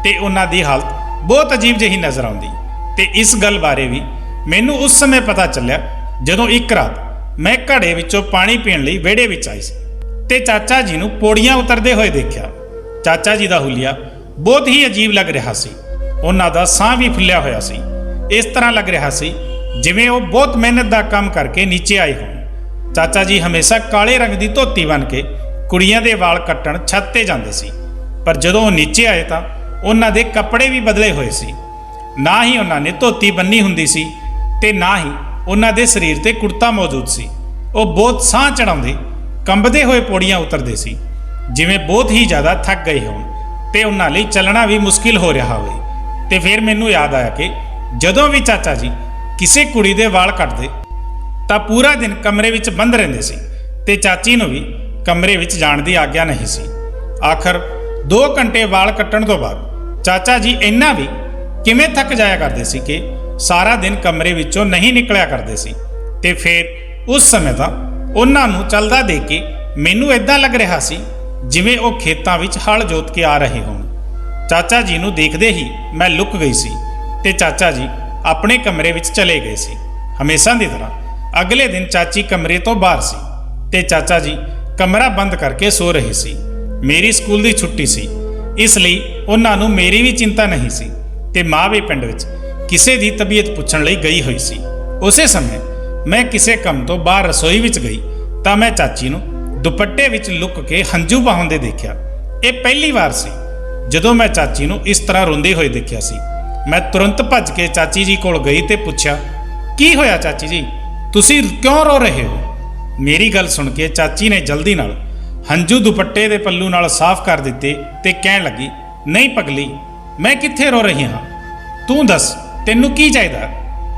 ਤੇ ਉਹਨਾਂ ਦੀ ਹਾਲਤ ਬਹੁਤ ਅਜੀਬ ਜਿਹੀ ਨਜ਼ਰ ਆਉਂਦੀ। ਤੇ ਇਸ ਗੱਲ ਬਾਰੇ ਵੀ ਮੈਨੂੰ ਉਸ ਸਮੇਂ ਪਤਾ ਚੱਲਿਆ ਜਦੋਂ ਇੱਕ ਰਾਤ ਮੈਂ ਘੜੇ ਵਿੱਚੋਂ ਪਾਣੀ ਪੀਣ ਲਈ ਵਿਹੜੇ ਵਿੱਚ ਆਈ ਸੀ ਤੇ ਚਾਚਾ ਜੀ ਨੂੰ ਪੌੜੀਆਂ ਉਤਰਦੇ ਹੋਏ ਦੇਖਿਆ। ਚਾਚਾ ਜੀ ਦਾ ਹੁਲੀਆ ਬਹੁਤ ਹੀ ਅਜੀਬ ਲੱਗ ਰਿਹਾ ਸੀ। ਉਹਨਾਂ ਦਾ ਸਾਹ ਵੀ ਫੁੱਲਿਆ ਹੋਇਆ ਸੀ। ਇਸ ਤਰ੍ਹਾਂ ਲੱਗ ਰਿਹਾ ਸੀ ਜਿਵੇਂ ਉਹ ਬਹੁਤ ਮਿਹਨਤ ਦਾ ਕੰਮ ਕਰਕੇ ਨੀਚੇ ਆਏ ਹੋਣ। ਚਾਚਾ ਜੀ ਹਮੇਸ਼ਾ ਕਾਲੇ ਰੰਗ ਦੀ ਧੋਤੀ ਬਣ ਕੇ ਕੁੜੀਆਂ ਦੇ ਵਾਲ ਕੱਟਣ ਛੱਤ ਤੇ ਜਾਂਦੇ ਸੀ, ਪਰ ਜਦੋਂ ਉਹ ਨੀਚੇ ਆਏ ਤਾਂ ਉਹਨਾਂ ਦੇ ਕੱਪੜੇ ਵੀ ਬਦਲੇ ਹੋਏ ਸੀ। ਨਾ ਹੀ ਉਹਨਾਂ ਨੇ ਧੋਤੀ ਬੰਨੀ ਹੁੰਦੀ ਸੀ ਤੇ ਨਾ ਹੀ ਉਹਨਾਂ ਦੇ ਸਰੀਰ ਤੇ ਕੁੜਤਾ ਮੌਜੂਦ ਸੀ। ਉਹ ਬਹੁਤ ਸਾਹ ਚੜਾਉਂਦੇ ਕੰਬਦੇ ਹੋਏ ਪੌੜੀਆਂ ਉਤਰਦੇ ਸੀ, ਜਿਵੇਂ ਬਹੁਤ ਹੀ ਜ਼ਿਆਦਾ ਥੱਕ ਗਏ ਹੋਣ ਤੇ ਉਹਨਾਂ ਲਈ ਚੱਲਣਾ ਵੀ ਮੁਸ਼ਕਿਲ ਹੋ ਰਿਹਾ ਹੋਵੇ। ਤੇ ਫਿਰ ਮੈਨੂੰ ਯਾਦ ਆਇਆ ਕਿ ਜਦੋਂ ਵੀ ਚਾਚਾ ਜੀ ਕਿਸੇ ਕੁੜੀ ਦੇ ਵਾਲ ਕੱਟਦੇ ਤਾਂ ਪੂਰਾ ਦਿਨ ਕਮਰੇ ਵਿੱਚ ਬੰਦ ਰਹਿੰਦੇ ਸੀ ਤੇ ਚਾਚੀ ਨੂੰ ਵੀ ਕਮਰੇ ਵਿੱਚ ਜਾਣ ਦੀ ਆਗਿਆ ਨਹੀਂ ਸੀ। ਆਖਰ 2 ਘੰਟੇ ਵਾਲ ਕੱਟਣ ਤੋਂ ਬਾਅਦ ਚਾਚਾ ਜੀ ਇੰਨਾ ਵੀ ਕਿਵੇਂ ਥੱਕ ਜਾਇਆ ਕਰਦੇ ਸੀ ਕਿ ਸਾਰਾ ਦਿਨ ਕਮਰੇ ਵਿੱਚੋਂ ਨਹੀਂ ਨਿਕਲਿਆ ਕਰਦੇ ਸੀ। ਤੇ ਫਿਰ ਉਸ ਸਮੇਂ ਤਾਂ ਉਹਨਾਂ ਨੂੰ ਚੱਲਦਾ ਦੇਖ ਕੇ ਮੈਨੂੰ ਇਦਾਂ ਲੱਗ ਰਿਹਾ ਸੀ ਜਿਵੇਂ ਉਹ ਖੇਤਾਂ ਵਿੱਚ ਹਲ ਜੋਤ ਕੇ ਆ ਰਹੇ ਹੋਣ। ਚਾਚਾ ਜੀ ਨੂੰ ਦੇਖਦੇ ਹੀ ਮੈਂ ਲੁਕ ਗਈ ਸੀ ਤੇ ਚਾਚਾ ਜੀ ਆਪਣੇ ਕਮਰੇ ਵਿੱਚ ਚਲੇ ਗਏ ਸੀ। ਹਮੇਸ਼ਾ ਦੀ ਤਰ੍ਹਾਂ ਅਗਲੇ ਦਿਨ ਚਾਚੀ ਕਮਰੇ ਤੋਂ ਬਾਹਰ ਸੀ ਤੇ ਚਾਚਾ ਜੀ ਕਮਰਾ ਬੰਦ ਕਰਕੇ ਸੋ ਰਹੇ ਸੀ। ਮੇਰੀ ਸਕੂਲ ਦੀ ਛੁੱਟੀ ਸੀ, ਇਸ ਲਈ ਉਹਨਾਂ ਨੂੰ ਮੇਰੀ ਵੀ ਚਿੰਤਾ ਨਹੀਂ ਸੀ ਤੇ ਮਾਂ ਵੀ ਪਿੰਡ ਵਿੱਚ ਕਿਸੇ ਦੀ ਤਬੀਅਤ ਪੁੱਛਣ ਲਈ ਗਈ ਹੋਈ ਸੀ। ਉਸੇ ਸਮੇਂ ਮੈਂ ਕਿਸੇ ਕੰਮ ਤੋਂ ਬਾਹਰ ਰਸੋਈ ਵਿੱਚ ਗਈ ਤਾਂ ਮੈਂ ਚਾਚੀ ਨੂੰ ਦੁਪੱਟੇ ਵਿੱਚ ਲੁਕ ਕੇ ਹੰਝੂ ਬਹਾਉਂਦੇ ਦੇਖਿਆ। ਇਹ ਪਹਿਲੀ ਵਾਰ ਸੀ ਜਦੋਂ ਮੈਂ ਚਾਚੀ ਨੂੰ ਇਸ ਤਰ੍ਹਾਂ ਰੋਂਦੇ ਹੋਏ ਦੇਖਿਆ ਸੀ। ਮੈਂ ਤੁਰੰਤ ਭੱਜ ਕੇ ਚਾਚੀ ਜੀ ਕੋਲ ਗਈ ਤੇ ਪੁੱਛਿਆ, ਕੀ ਹੋਇਆ ਚਾਚੀ ਜੀ, ਤੁਸੀਂ ਕਿਉਂ ਰੋ ਰਹੇ ਹੋ? ਮੇਰੀ ਗੱਲ ਸੁਣ ਕੇ ਚਾਚੀ ਨੇ ਜਲਦੀ ਨਾਲ ਹੰਝੂ ਦੁਪੱਟੇ ਦੇ ਪੱਲੂ ਨਾਲ ਸਾਫ਼ ਕਰ ਦਿੱਤੇ ਤੇ ਕਹਿਣ ਲੱਗੀ, ਨਹੀਂ ਪਗਲੀ, ਮੈਂ ਕਿੱਥੇ ਰੋ ਰਹੀ ਹਾਂ, ਤੂੰ ਦੱਸ ਤੈਨੂੰ ਕੀ ਚਾਹੀਦਾ।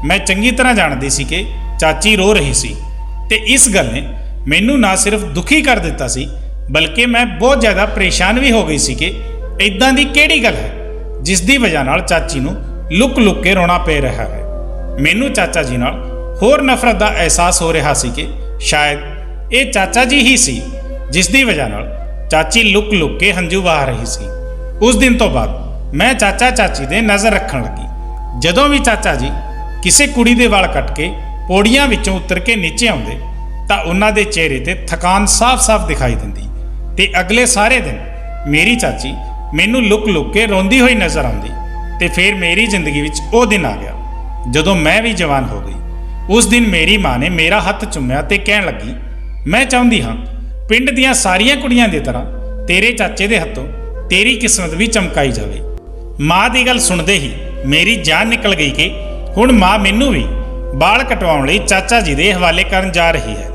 ਮੈਂ ਚੰਗੀ ਤਰ੍ਹਾਂ ਜਾਣਦੀ ਸੀ ਕਿ ਚਾਚੀ ਰੋ ਰਹੀ ਸੀ ਤੇ ਇਸ ਗੱਲ ਨੇ ਮੈਨੂੰ ਨਾ ਸਿਰਫ ਦੁਖੀ ਕਰ ਦਿੱਤਾ ਸੀ, ਬਲਕਿ ਮੈਂ ਬਹੁਤ ਜ਼ਿਆਦਾ ਪਰੇਸ਼ਾਨ ਵੀ ਹੋ ਗਈ ਸੀ ਕਿ ਇਦਾਂ ਦੀ ਕਿਹੜੀ ਗੱਲ ਹੈ ਜਿਸ ਦੀ ਵਜ੍ਹਾ ਨਾਲ ਚਾਚੀ ਨੂੰ ਲੁਕ ਲੁਕ ਕੇ ਰੋਣਾ ਪੈ ਰਿਹਾ ਹੈ। ਮੈਨੂੰ ਚਾਚਾ ਜੀ ਨਾਲ ਹੋਰ ਨਫ਼ਰਤ ਦਾ ਅਹਿਸਾਸ ਹੋ ਰਿਹਾ ਸੀ ਕਿ ਸ਼ਾਇਦ ਇਹ ਚਾਚਾ ਜੀ ਹੀ ਸੀ ਜਿਸ ਦੀ ਵਜ੍ਹਾ ਨਾਲ ਚਾਚੀ ਲੁਕ ਲੁਕ ਕੇ ਹੰਝੂ ਵਹਾ ਰਹੀ ਸੀ। ਉਸ ਦਿਨ ਤੋਂ ਬਾਅਦ ਮੈਂ ਚਾਚਾ ਚਾਚੀ ਦੇ ਨਜ਼ਰ ਰੱਖਣ ਲੱਗੀ। ਜਦੋਂ ਵੀ ਚਾਚਾ ਜੀ ਕਿਸੇ ਕੁੜੀ ਦੇ ਵਾਲ ਕੱਟ ਕੇ ਪੌੜੀਆਂ ਵਿੱਚੋਂ ਉਤਰ ਕੇ ਨੀਚੇ ਆਉਂਦੇ ਤਾਂ ਉਹਨਾਂ ਦੇ ਚਿਹਰੇ ਤੇ ਥਕਾਨ ਸਾਫ਼-ਸਾਫ਼ ਦਿਖਾਈ ਦਿੰਦੀ ਤੇ ਅਗਲੇ ਸਾਰੇ ਦਿਨ ਮੇਰੀ ਚਾਚੀ ਮੈਨੂੰ ਲੁਕ ਲੁਕ ਕੇ ਰੋਂਦੀ ਹੋਈ ਨਜ਼ਰ ਆਉਂਦੀ। ਤੇ ਫਿਰ ਮੇਰੀ ਜ਼ਿੰਦਗੀ ਵਿੱਚ ਉਹ ਦਿਨ ਆ ਗਿਆ ਜਦੋਂ ਮੈਂ ਵੀ ਜਵਾਨ ਹੋ ਗਈ। ਉਸ ਦਿਨ ਮੇਰੀ ਮਾਂ ਨੇ ਮੇਰਾ ਹੱਥ ਚੁੰਮਿਆ ਤੇ ਕਹਿਣ ਲੱਗੀ, ਮੈਂ ਚਾਹੁੰਦੀ ਹਾਂ ਪਿੰਡ ਦੀਆਂ ਸਾਰੀਆਂ ਕੁੜੀਆਂ ਦੀ ਤਰ੍ਹਾਂ ਤੇਰੇ ਚਾਚੇ ਦੇ ਹੱਥੋਂ ਤੇਰੀ ਕਿਸਮਤ ਵੀ ਚਮਕਾਈ ਜਾਵੇ। ਮਾਂ ਦੀ ਗੱਲ ਸੁਣਦੇ ਹੀ ਮੇਰੀ ਜਾਨ ਨਿਕਲ ਗਈ ਕਿ ਹੁਣ ਮਾਂ ਮੈਨੂੰ ਵੀ ਵਾਲ ਕਟਵਾਉਣ ਲਈ ਚਾਚਾ ਜੀ ਦੇ ਹਵਾਲੇ ਕਰਨ ਜਾ ਰਹੀ ਹੈ।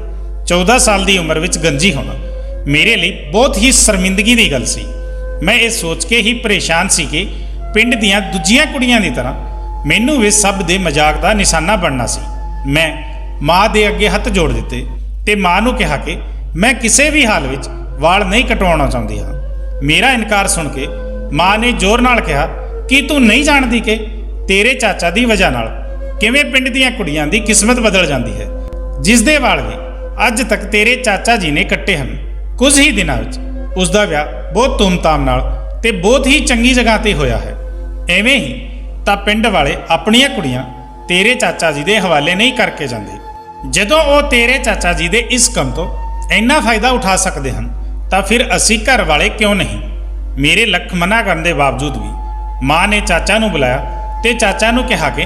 14 ਸਾਲ ਦੀ ਉਮਰ ਵਿੱਚ ਗੰਜੀ ਹੋਣਾ ਮੇਰੇ ਲਈ ਬਹੁਤ ਹੀ ਸ਼ਰਮਿੰਦਗੀ ਦੀ ਗੱਲ ਸੀ। ਮੈਂ ਇਹ ਸੋਚ ਕੇ ਹੀ ਪਰੇਸ਼ਾਨ ਸੀ ਕਿ ਪਿੰਡ ਦੀਆਂ ਦੂਜੀਆਂ ਕੁੜੀਆਂ ਦੀ ਤਰ੍ਹਾਂ ਮੈਨੂੰ ਵੀ ਸਭ ਦੇ ਮਜ਼ਾਕ ਦਾ ਨਿਸ਼ਾਨਾ ਬਣਨਾ ਸੀ। ਮੈਂ ਮਾਂ ਦੇ ਅੱਗੇ ਹੱਥ ਜੋੜ ਦਿੱਤੇ ਤੇ ਮਾਂ ਨੂੰ ਕਿਹਾ ਕਿ ਮੈਂ ਕਿਸੇ ਵੀ ਹਾਲ ਵਿੱਚ ਵਾਲ ਨਹੀਂ ਕਟਵਾਉਣਾ ਚਾਹੁੰਦੀ ਹਾਂ। ਮੇਰਾ ਇਨਕਾਰ ਸੁਣ ਕੇ ਮਾਂ ਨੇ ਜ਼ੋਰ ਨਾਲ ਕਿਹਾ ਕਿ ਤੂੰ ਨਹੀਂ ਜਾਣਦੀ ਕਿ ਤੇਰੇ ਚਾਚਾ ਦੀ ਵਜ੍ਹਾ ਨਾਲ ਕਿਵੇਂ ਪਿੰਡ ਦੀਆਂ ਕੁੜੀਆਂ ਦੀ ਕਿਸਮਤ ਬਦਲ ਜਾਂਦੀ ਹੈ, ਜਿਸ ਦੇ ਵਾਲ ਵੀ ਅੱਜ ਤੱਕ ਤੇਰੇ ਚਾਚਾ ਜੀ ਨੇ ਕੱਟੇ ਹਨ। ਕੁਝ ਹੀ ਦਿਨਾਂ ਵਿੱਚ ਉਸ ਦਾ ਵਿਆਹ ਬਹੁਤ ਧੂਮਧਾਮ ਨਾਲ ਤੇ ਬਹੁਤ ਹੀ ਚੰਗੀ ਜਗ੍ਹਾ ਤੇ ਹੋਇਆ ਹੈ। ਐਵੇਂ ਹੀ ਤਾਂ ਪਿੰਡ ਵਾਲੇ ਆਪਣੀਆਂ ਕੁੜੀਆਂ ਤੇਰੇ ਚਾਚਾ ਜੀ ਦੇ ਹਵਾਲੇ ਨਹੀਂ ਕਰਕੇ ਜਾਂਦੇ। ਜਦੋਂ ਉਹ ਤੇਰੇ ਚਾਚਾ ਜੀ ਦੇ ਇਸ ਕੰਮ ਤੋਂ ਇੰਨਾ ਫਾਇਦਾ ਉਠਾ ਸਕਦੇ ਹਨ ਤਾਂ ਫਿਰ ਅਸੀਂ ਘਰ ਵਾਲੇ ਕਿਉਂ ਨਹੀਂ। ਮੇਰੇ ਲੱਖ ਮਨਾ ਕਰਨ ਦੇ ਬਾਵਜੂਦ ਵੀ ਮਾਂ ਨੇ ਚਾਚਾ ਨੂੰ ਬੁਲਾਇਆ ਤੇ ਚਾਚਾ ਨੂੰ ਕਿਹਾ ਕਿ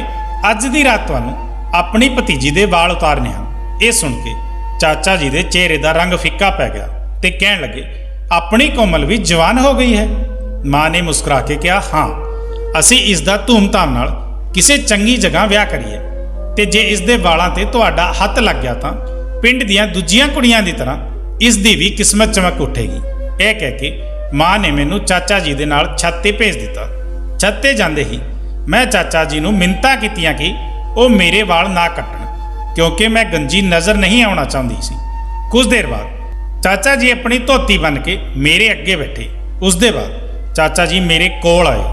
ਅੱਜ ਦੀ ਰਾਤ ਤੁਹਾਨੂੰ ਆਪਣੀ ਭਤੀਜੀ ਦੇ ਵਾਲ ਉਤਾਰਨੇ ਹਨ। ਇਹ ਸੁਣ ਕੇ ਚਾਚਾ ਜੀ ਦੇ ਚਿਹਰੇ ਦਾ ਰੰਗ ਫਿੱਕਾ ਪੈ ਗਿਆ ਤੇ ਕਹਿਣ ਲੱਗੇ, ਆਪਣੀ ਕੋਮਲ ਵੀ ਜਵਾਨ ਹੋ ਗਈ ਹੈ। ਮਾਂ ਨੇ ਮੁਸਕਰਾ ਕੇ ਕਿਹਾ, ਹਾਂ, ਅਸੀਂ ਇਸ ਦਾ ਧੂਮਧਾਮ ਨਾਲ ਕਿਸੇ ਚੰਗੀ ਜਗ੍ਹਾ ਵਿਆਹ ਕਰੀਏ ਤੇ ਜੇ ਇਸ ਦੇ ਵਾਲਾਂ ਤੇ ਤੁਹਾਡਾ ਹੱਥ ਲੱਗ ਗਿਆ ਤਾਂ ਪਿੰਡ ਦੀਆਂ ਦੂਜੀਆਂ ਕੁੜੀਆਂ ਦੀ ਤਰ੍ਹਾਂ ਇਸ ਦੀ ਵੀ ਕਿਸਮਤ ਚਮਕ ਉੱਠੇਗੀ। ਇਹ ਕਹਿ ਕੇ ਮਾਂ ਨੇ ਮੈਨੂੰ ਚਾਚਾ ਜੀ ਦੇ ਨਾਲ ਛੱਤ ਤੇ ਭੇਜ ਦਿੱਤਾ। ਛੱਤ ਤੇ ਜਾਂਦੇ ਹੀ ਮੈਂ ਚਾਚਾ ਜੀ ਨੂੰ ਮਿੰਨਤਾਂ ਕੀਤੀਆਂ ਕਿ ਉਹ ਮੇਰੇ ਵਾਲ ਨਾ ਕੱਟਣ, ਕਿਉਂਕਿ ਮੈਂ ਗੰਜੀ ਨਜ਼ਰ ਨਹੀਂ ਆਉਣਾ ਚਾਹੁੰਦੀ ਸੀ। ਕੁਝ ਦੇਰ ਬਾਅਦ ਚਾਚਾ ਜੀ ਆਪਣੀ ਧੋਤੀ ਬੰਨ੍ਹ ਕੇ ਮੇਰੇ ਅੱਗੇ ਬੈਠੇ। ਉਸ ਦੇ ਬਾਅਦ ਚਾਚਾ ਜੀ ਮੇਰੇ ਕੋਲ ਆਏ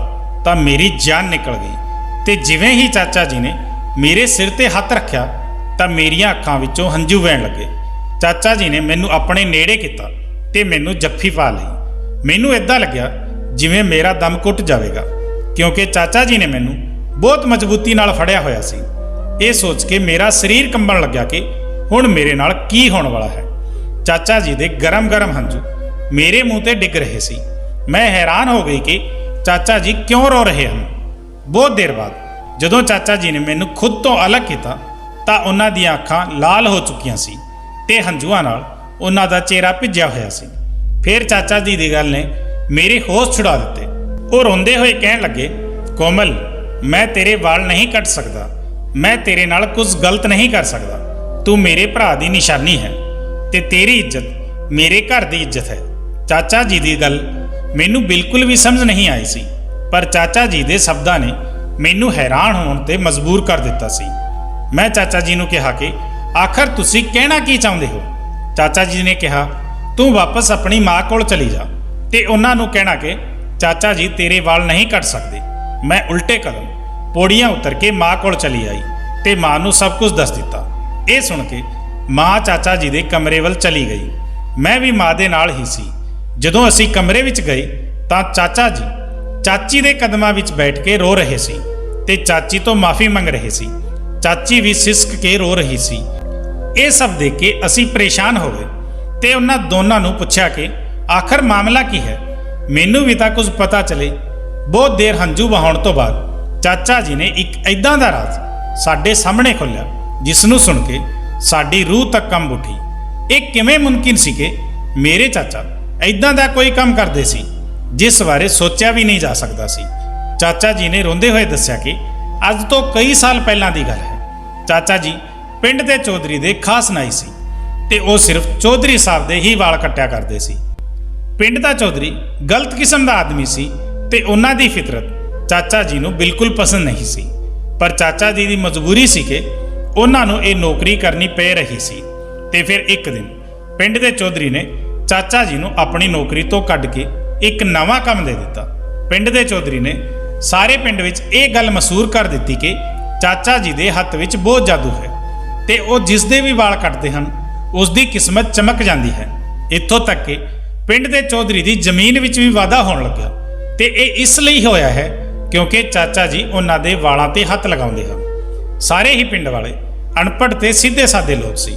ਤਾਂ ਮੇਰੀ ਜਾਨ ਨਿਕਲ ਗਈ ਤੇ ਜਿਵੇਂ ਹੀ ਚਾਚਾ ਜੀ ਨੇ ਮੇਰੇ ਸਿਰ ਤੇ ਹੱਥ ਰੱਖਿਆ ਤਾਂ ਮੇਰੀਆਂ ਅੱਖਾਂ ਵਿੱਚੋਂ ਹੰਝੂ ਵਹਿਣ ਲੱਗੇ। ਚਾਚਾ ਜੀ ਨੇ ਮੈਨੂੰ ਆਪਣੇ ਨੇੜੇ ਕੀਤਾ ਤੇ ਮੈਨੂੰ ਜੱਫੀ ਪਾ ਲਈ। ਮੈਨੂੰ ਇਦਾਂ ਲੱਗਿਆ ਜਿਵੇਂ ਮੇਰਾ ਦਮ ਘੁੱਟ ਜਾਵੇਗਾ, ਕਿਉਂਕਿ ਚਾਚਾ ਜੀ ਨੇ ਮੈਨੂੰ ਬਹੁਤ ਮਜ਼ਬੂਤੀ ਨਾਲ ਫੜਿਆ ਹੋਇਆ ਸੀ। ਇਹ ਸੋਚ ਕੇ ਮੇਰਾ ਸਰੀਰ ਕੰਬਣ ਲੱਗਿਆ ਕਿ ਹੁਣ ਮੇਰੇ ਨਾਲ ਕੀ ਹੋਣ ਵਾਲਾ ਹੈ। ਚਾਚਾ ਜੀ ਦੇ ਗਰਮ-ਗਰਮ ਹੰਝੂ ਮੇਰੇ ਮੂੰਹ ਤੇ ਡਿੱਗ ਰਹੇ ਸੀ। ਮੈਂ ਹੈਰਾਨ ਹੋ ਗਈ ਕਿ ਚਾਚਾ ਜੀ ਕਿਉਂ ਰੋ ਰਹੇ ਹਨ। ਬਹੁਤ ਦੇਰ ਬਾਅਦ ਜਦੋਂ ਚਾਚਾ ਜੀ ਨੇ ਮੈਨੂੰ ਖੁਦ ਤੋਂ ਅਲੱਗ ਕੀਤਾ ਤਾਂ ਉਹਨਾਂ ਦੀਆਂ ਅੱਖਾਂ ਲਾਲ ਹੋ ਚੁੱਕੀਆਂ ਸੀ ਤੇ ਹੰਝੂਆਂ ਨਾਲ ਉਹਨਾਂ ਦਾ ਚਿਹਰਾ ਭਿੱਜਿਆ ਹੋਇਆ ਸੀ। ਫਿਰ ਚਾਚਾ ਜੀ ਦੀ ਗੱਲ ਨੇ ਮੇਰੇ ਹੋਸ਼ ਛੁਡਾ ਦਿੱਤੇ। ਉਹ ਰੋਂਦੇ ਹੋਏ ਕਹਿਣ ਲੱਗੇ, ਕੋਮਲ, ਮੈਂ ਤੇਰੇ ਵਾਲ ਨਹੀਂ ਕੱਟ ਸਕਦਾ। ਮੈਂ ਤੇਰੇ ਨਾਲ ਕੁਝ ਗਲਤ ਨਹੀਂ ਕਰ ਸਕਦਾ। ਤੂੰ ਮੇਰੇ ਭਰਾ ਦੀ ਨਿਸ਼ਾਨੀ ਹੈ ਤੇ ਤੇਰੀ ਇੱਜ਼ਤ ਮੇਰੇ ਘਰ ਦੀ ਇੱਜ਼ਤ ਹੈ। ਚਾਚਾ ਜੀ ਦੀ ਗੱਲ ਮੈਨੂੰ ਬਿਲਕੁਲ ਵੀ ਸਮਝ ਨਹੀਂ ਆਈ ਸੀ, ਪਰ ਚਾਚਾ ਜੀ ਦੇ ਸ਼ਬਦਾਂ ਨੇ ਮੈਨੂੰ ਹੈਰਾਨ ਹੋਣ ਤੇ ਮਜਬੂਰ ਕਰ ਦਿੱਤਾ ਸੀ। ਮੈਂ ਚਾਚਾ ਜੀ ਨੂੰ ਕਿਹਾ ਕਿ ਆਖਰ ਤੁਸੀਂ ਕਹਿਣਾ ਕੀ ਚਾਹੁੰਦੇ ਹੋ। ਚਾਚਾ ਜੀ ਨੇ ਕਿਹਾ, ਤੂੰ ਵਾਪਸ ਆਪਣੀ ਮਾਂ ਕੋਲ ਚਲੀ ਜਾ ਤੇ ਉਹਨਾਂ ਨੂੰ ਕਹਿਣਾ ਕਿ ਚਾਚਾ ਜੀ ਤੇਰੇ ਵਾਲ ਨਹੀਂ ਕੱਟ ਸਕਦੇ। ਮੈਂ ਉਲਟੇ ਕਦਮ ਪੌੜੀਆਂ ਉਤਰ ਕੇ ਮਾਂ ਕੋਲ ਚਲੀ ਆਈ ਤੇ ਮਾਂ ਨੂੰ ਸਭ ਕੁਝ ਦੱਸ ਦਿੱਤਾ। ਇਹ ਸੁਣ ਕੇ ਮਾਂ ਚਾਚਾ ਜੀ ਦੇ ਕਮਰੇ ਵੱਲ ਚਲੀ ਗਈ। ਮੈਂ ਵੀ ਮਾਂ ਦੇ ਨਾਲ ਹੀ ਸੀ। ਜਦੋਂ ਅਸੀਂ ਕਮਰੇ ਵਿੱਚ ਗਏ ਤਾਂ ਚਾਚਾ ਜੀ ਚਾਚੀ ਦੇ ਕਦਮਾਂ ਵਿੱਚ ਬੈਠ ਕੇ ਰੋ ਰਹੇ ਸੀ ਤੇ ਚਾਚੀ ਤੋਂ ਮਾਫੀ ਮੰਗ ਰਹੇ ਸੀ। ਚਾਚੀ ਵੀ ਸਿਸਕ ਕੇ ਰੋ ਰਹੀ ਸੀ। ਇਹ ਸਭ ਦੇਖ ਕੇ ਅਸੀਂ ਪਰੇਸ਼ਾਨ ਹੋ ਗਏ ਤੇ ਉਹਨਾਂ ਦੋਨਾਂ ਨੂੰ ਪੁੱਛਿਆ ਕਿ ਆਖਰ ਮਾਮਲਾ ਕੀ ਹੈ। ਮੈਨੂੰ ਵੀ ਤਾਂ ਕੁਝ ਪਤਾ ਚਲੇ। ਬਹੁਤ ਦੇਰ ਹੰਝੂ ਵਹਾਉਣ ਤੋਂ ਬਾਅਦ ਚਾਚਾ ਜੀ ਨੇ ਇੱਕ ਐਦਾਂ ਦਾ ਰਾਜ਼ ਸਾਡੇ ਸਾਹਮਣੇ ਖੋਲ੍ਹਿਆ ਜਿਸ ਨੂੰ ਸੁਣ ਕੇ ਸਾਡੀ ਰੂਹ ਤੱਕ ਕੰਬ ਉੱਠੀ। ਇਹ ਕਿਵੇਂ ਮੁਮਕਿਨ ਸੀ ਕਿ ਮੇਰੇ ਚਾਚਾ ਐਦਾਂ ਦਾ ਕੋਈ ਕੰਮ ਕਰਦੇ ਸੀ ਜਿਸ ਬਾਰੇ ਸੋਚਿਆ ਵੀ ਨਹੀਂ ਜਾ ਸਕਦਾ ਸੀ। ਚਾਚਾ ਜੀ ਨੇ ਰੋਂਦੇ ਹੋਏ ਦੱਸਿਆ ਕਿ ਅੱਜ ਤੋਂ ਕਈ ਸਾਲ ਪਹਿਲਾਂ ਦੀ ਗੱਲ ਹੈ। ਚਾਚਾ ਜੀ ਪਿੰਡ ਦੇ ਚੌਧਰੀ ਦੇ ਖਾਸ ਨਾਈ ਸੀ ਤੇ ਉਹ ਸਿਰਫ ਚੌਧਰੀ ਸਾਹਿਬ ਦੇ ਹੀ ਵਾਲ ਕੱਟਿਆ ਕਰਦੇ ਸੀ। ਪਿੰਡ ਦਾ ਚੌਧਰੀ ਗਲਤ ਕਿਸਮ ਦਾ ਆਦਮੀ ਸੀ ਤੇ ਉਹਨਾਂ ਦੀ ਫਿਤਰਤ ਚਾਚਾ ਜੀ ਨੂੰ ਬਿਲਕੁਲ ਪਸੰਦ ਨਹੀਂ ਸੀ, ਪਰ ਚਾਚਾ ਜੀ ਦੀ ਮਜਬੂਰੀ ਸੀ ਕਿ ਉਹਨਾਂ ਨੂੰ ਇਹ ਨੌਕਰੀ ਕਰਨੀ ਪੈ ਰਹੀ ਸੀ। ਤੇ ਫਿਰ ਇੱਕ ਦਿਨ ਪਿੰਡ ਦੇ ਚੌਧਰੀ ਨੇ ਚਾਚਾ ਜੀ ਨੂੰ ਆਪਣੀ ਨੌਕਰੀ ਤੋਂ ਕੱਢ ਕੇ ਇੱਕ ਨਵਾਂ ਕੰਮ ਦੇ ਦਿੱਤਾ। ਪਿੰਡ ਦੇ ਚੌਧਰੀ ਨੇ ਸਾਰੇ ਪਿੰਡ ਵਿੱਚ ਇਹ ਗੱਲ ਮਸ਼ਹੂਰ ਕਰ ਦਿੱਤੀ ਕਿ ਚਾਚਾ ਜੀ ਦੇ ਹੱਥ ਵਿੱਚ ਬਹੁਤ ਜਾਦੂ ਹੈ ਤੇ ਉਹ ਜਿਸ ਦੇ ਵੀ ਵਾਲ ਕੱਟਦੇ ਹਨ ਉਸ ਦੀ ਕਿਸਮਤ ਚਮਕ ਜਾਂਦੀ ਹੈ। ਇੱਥੋਂ ਤੱਕ ਕਿ ਪਿੰਡ ਦੇ ਚੌਧਰੀ ਦੀ ਜ਼ਮੀਨ ਵਿੱਚ ਵੀ ਵਾਧਾ ਹੋਣ ਲੱਗਾ ਤੇ ਇਹ ਇਸ ਲਈ ਹੋਇਆ ਹੈ ਕਿਉਂਕਿ ਚਾਚਾ ਜੀ ਉਹਨਾਂ ਦੇ ਵਾਲਾਂ ਤੇ ਹੱਥ ਲਗਾਉਂਦੇ ਹਨ। ਸਾਰੇ ਹੀ ਪਿੰਡ ਵਾਲੇ ਅਨਪੜ੍ਹ ਤੇ ਸਿੱਧੇ ਸਾਦੇ ਲੋਕ ਸੀ।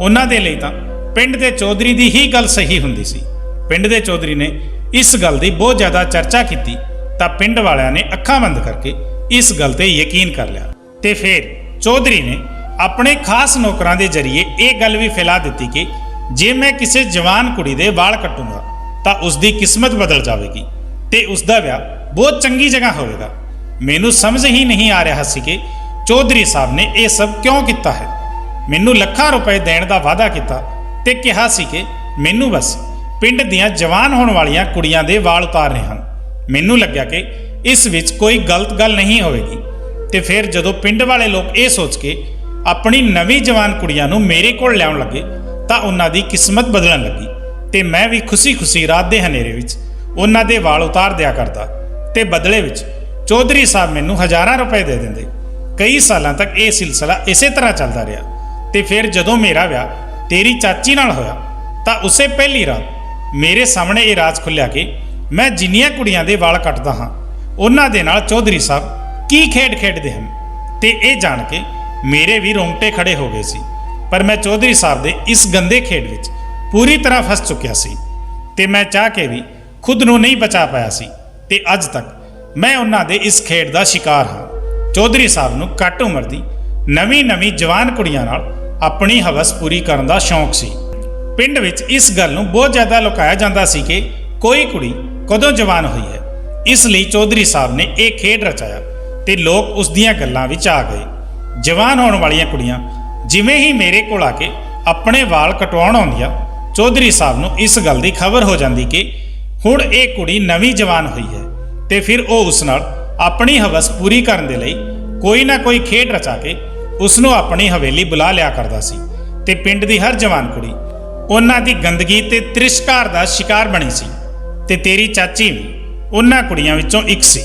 ਉਹਨਾਂ ਦੇ ਲਈ ਤਾਂ ਪਿੰਡ ਦੇ ਚੌਧਰੀ ਦੀ ਹੀ ਗੱਲ ਸਹੀ ਹੁੰਦੀ ਸੀ। ਪਿੰਡ ਦੇ ਚੌਧਰੀ ਨੇ ਇਸ ਗੱਲ ਦੀ ਬਹੁਤ ਜ਼ਿਆਦਾ ਚਰਚਾ ਕੀਤੀ ਤਾਂ ਪਿੰਡ ਵਾਲਿਆਂ ਨੇ ਅੱਖਾਂ ਬੰਦ ਕਰਕੇ ਇਸ ਗੱਲ ਤੇ ਯਕੀਨ ਕਰ ਲਿਆ ਤੇ ਫਿਰ ਚੌਧਰੀ ਨੇ ਆਪਣੇ ਖਾਸ ਨੌਕਰਾਂ ਦੇ ਜ਼ਰੀਏ ਇਹ ਗੱਲ ਵੀ ਫੈਲਾ ਦਿੱਤੀ ਕਿ ਜੇ ਮੈਂ ਕਿਸੇ ਜਵਾਨ ਕੁੜੀ ਦੇ ਵਾਲ ਕੱਟੂੰਗਾ ਤਾਂ ਉਸ ਦੀ ਕਿਸਮਤ ਬਦਲ ਜਾਵੇਗੀ ਤੇ ਉਸ ਦਾ ਵਿਆਹ ਬਹੁਤ ਚੰਗੀ ਜਗ੍ਹਾ ਹੋਵੇਗਾ। ਮੈਨੂੰ ਸਮਝ ਹੀ ਨਹੀਂ ਆ ਰਿਹਾ ਸੀ ਕਿ ਚੌਧਰੀ ਸਾਹਿਬ ਨੇ ਇਹ ਸਭ ਕਿਉਂ ਕੀਤਾ ਹੈ। ਮੈਨੂੰ ਲੱਖਾਂ ਰੁਪਏ ਦੇਣ ਦਾ ਵਾਅਦਾ ਕੀਤਾ ਤੇ ਕਿਹਾ ਸੀ ਕਿ ਮੈਨੂੰ ਬਸ ਪਿੰਡ ਦੀਆਂ ਜਵਾਨ ਹੋਣ ਵਾਲੀਆਂ ਕੁੜੀਆਂ ਦੇ ਵਾਲ ਉਤਾਰਨੇ ਹਨ। ਮੈਨੂੰ ਲੱਗਿਆ ਕਿ ਇਸ ਵਿੱਚ ਕੋਈ ਗਲਤ ਗੱਲ ਨਹੀਂ ਹੋਵੇਗੀ ਤੇ ਫਿਰ ਜਦੋਂ ਪਿੰਡ ਵਾਲੇ ਲੋਕ ਇਹ ਸੋਚ ਕੇ ਆਪਣੀ ਨਵੀਂ ਜਵਾਨ ਕੁੜੀਆਂ ਨੂੰ ਮੇਰੇ ਕੋਲ ਲਿਆਉਣ ਲੱਗੇ ਤਾਂ ਉਹਨਾਂ ਦੀ ਕਿਸਮਤ ਬਦਲਣ ਲੱਗੀ ਤੇ ਮੈਂ ਵੀ ਖੁਸ਼ੀ-ਖੁਸ਼ੀ ਰਾਤ ਦੇ ਹਨੇਰੇ ਵਿੱਚ ਉਹਨਾਂ ਦੇ ਵਾਲ ਉਤਾਰ ਦਿਆ ਕਰਦਾ ਤੇ ਬਦਲੇ ਵਿੱਚ ਚੌਧਰੀ ਸਾਹਿਬ ਮੈਨੂੰ ਹਜ਼ਾਰਾਂ ਰੁਪਏ ਦੇ ਦਿੰਦੇ। ਕਈ ਸਾਲਾਂ ਤੱਕ ਇਹ ਸਿਲਸਿਲਾ ਇਸੇ ਤਰ੍ਹਾਂ ਚੱਲਦਾ ਰਿਹਾ ਤੇ ਫਿਰ ਜਦੋਂ ਮੇਰਾ ਵਿਆਹ ਤੇਰੀ ਚਾਚੀ ਨਾਲ ਹੋਇਆ ਤਾਂ ਉਸੇ ਪਹਿਲੀ ਰਾਤ ਮੇਰੇ ਸਾਹਮਣੇ ਇਹ ਰਾਜ਼ ਖੁੱਲਿਆ ਕਿ ਮੈਂ ਜਿੰਨੀਆਂ ਕੁੜੀਆਂ ਦੇ ਵਾਲ ਕੱਟਦਾ ਹਾਂ ਉਹਨਾਂ ਦੇ ਨਾਲ ਚੌਧਰੀ ਸਾਹਿਬ ਕੀ ਖੇਡ ਖੇਡਦੇ ਹਨ ਤੇ ਇਹ ਜਾਣ ਕੇ ਮੇਰੇ ਵੀ ਰੋਂਗਟੇ ਖੜੇ ਹੋ ਗਏ ਸੀ। ਪਰ ਮੈਂ ਚੌਧਰੀ ਸਾਹਿਬ ਦੇ ਇਸ ਗੰਦੇ ਖੇਡ ਵਿੱਚ ਪੂਰੀ ਤਰ੍ਹਾਂ ਫਸ ਚੁੱਕਿਆ ਸੀ ਤੇ ਮੈਂ ਚਾਹ ਕੇ ਵੀ ਖੁਦ ਨੂੰ ਨਹੀਂ ਬਚਾ ਪਾਇਆ ਸੀ ਤੇ ਅੱਜ ਤੱਕ ਮੈਂ ਉਹਨਾਂ ਦੇ ਇਸ ਖੇਡ ਦਾ ਸ਼ਿਕਾਰ ਹਾਂ। ਚੌਧਰੀ ਸਾਹਿਬ ਨੂੰ ਘੱਟ ਉਮਰ ਦੀ ਨਵੀਂ ਜਵਾਨ ਕੁੜੀਆਂ ਨਾਲ ਆਪਣੀ ਹਵਸ ਪੂਰੀ ਕਰਨ ਦਾ ਸ਼ੌਂਕ ਸੀ। ਪਿੰਡ ਵਿੱਚ ਇਸ ਗੱਲ ਨੂੰ ਬਹੁਤ ਜ਼ਿਆਦਾ ਲੁਕਾਇਆ ਜਾਂਦਾ ਸੀ ਕਿ ਕੋਈ ਕੁੜੀ ਕਦੋਂ ਜਵਾਨ ਹੋਈ ਹੈ। ਇਸ ਲਈ ਚੌਧਰੀ ਸਾਹਿਬ ਨੇ ਇਹ ਖੇਡ ਰਚਾਇਆ ਤੇ ਲੋਕ ਉਸ ਦੀਆਂ ਗੱਲਾਂ ਵਿੱਚ ਆ ਗਏ। ਜਵਾਨ ਹੋਣ ਵਾਲੀਆਂ ਕੁੜੀਆਂ ਜਿਵੇਂ ਹੀ ਮੇਰੇ ਕੋਲ ਆ ਕੇ ਆਪਣੇ ਵਾਲ ਕਟਵਾਉਣ ਆਉਂਦੀਆਂ ਚੌਧਰੀ ਸਾਹਿਬ ਨੂੰ ਇਸ ਗੱਲ ਦੀ ਖਬਰ ਹੋ ਜਾਂਦੀ ਕਿ ਹੁਣ ਇਹ ਕੁੜੀ ਨਵੀਂ ਜਵਾਨ ਹੋਈ ਹੈ ਤੇ ਫਿਰ ਉਹ ਉਸ ਨਾਲ ਆਪਣੀ ਹਵਸ ਪੂਰੀ ਕਰਨ ਦੇ ਲਈ ਕੋਈ ਨਾ ਕੋਈ ਖੇਡ ਰਚਾ ਕੇ ਉਸ ਨੂੰ ਆਪਣੀ ਹਵੇਲੀ ਬੁਲਾ ਲਿਆ ਕਰਦਾ ਸੀ ਤੇ ਪਿੰਡ ਦੀ ਹਰ ਜਵਾਨ ਕੁੜੀ ਉਹਨਾਂ ਦੀ ਗੰਦਗੀ ਤੇ ਤ੍ਰਿਸ਼ਕਾਰ ਦਾ ਸ਼ਿਕਾਰ ਬਣੀ ਸੀ ਤੇ ਤੇਰੀ ਚਾਚੀ ਵੀ ਉਹਨਾਂ ਕੁੜੀਆਂ ਵਿੱਚੋਂ ਇੱਕ ਸੀ।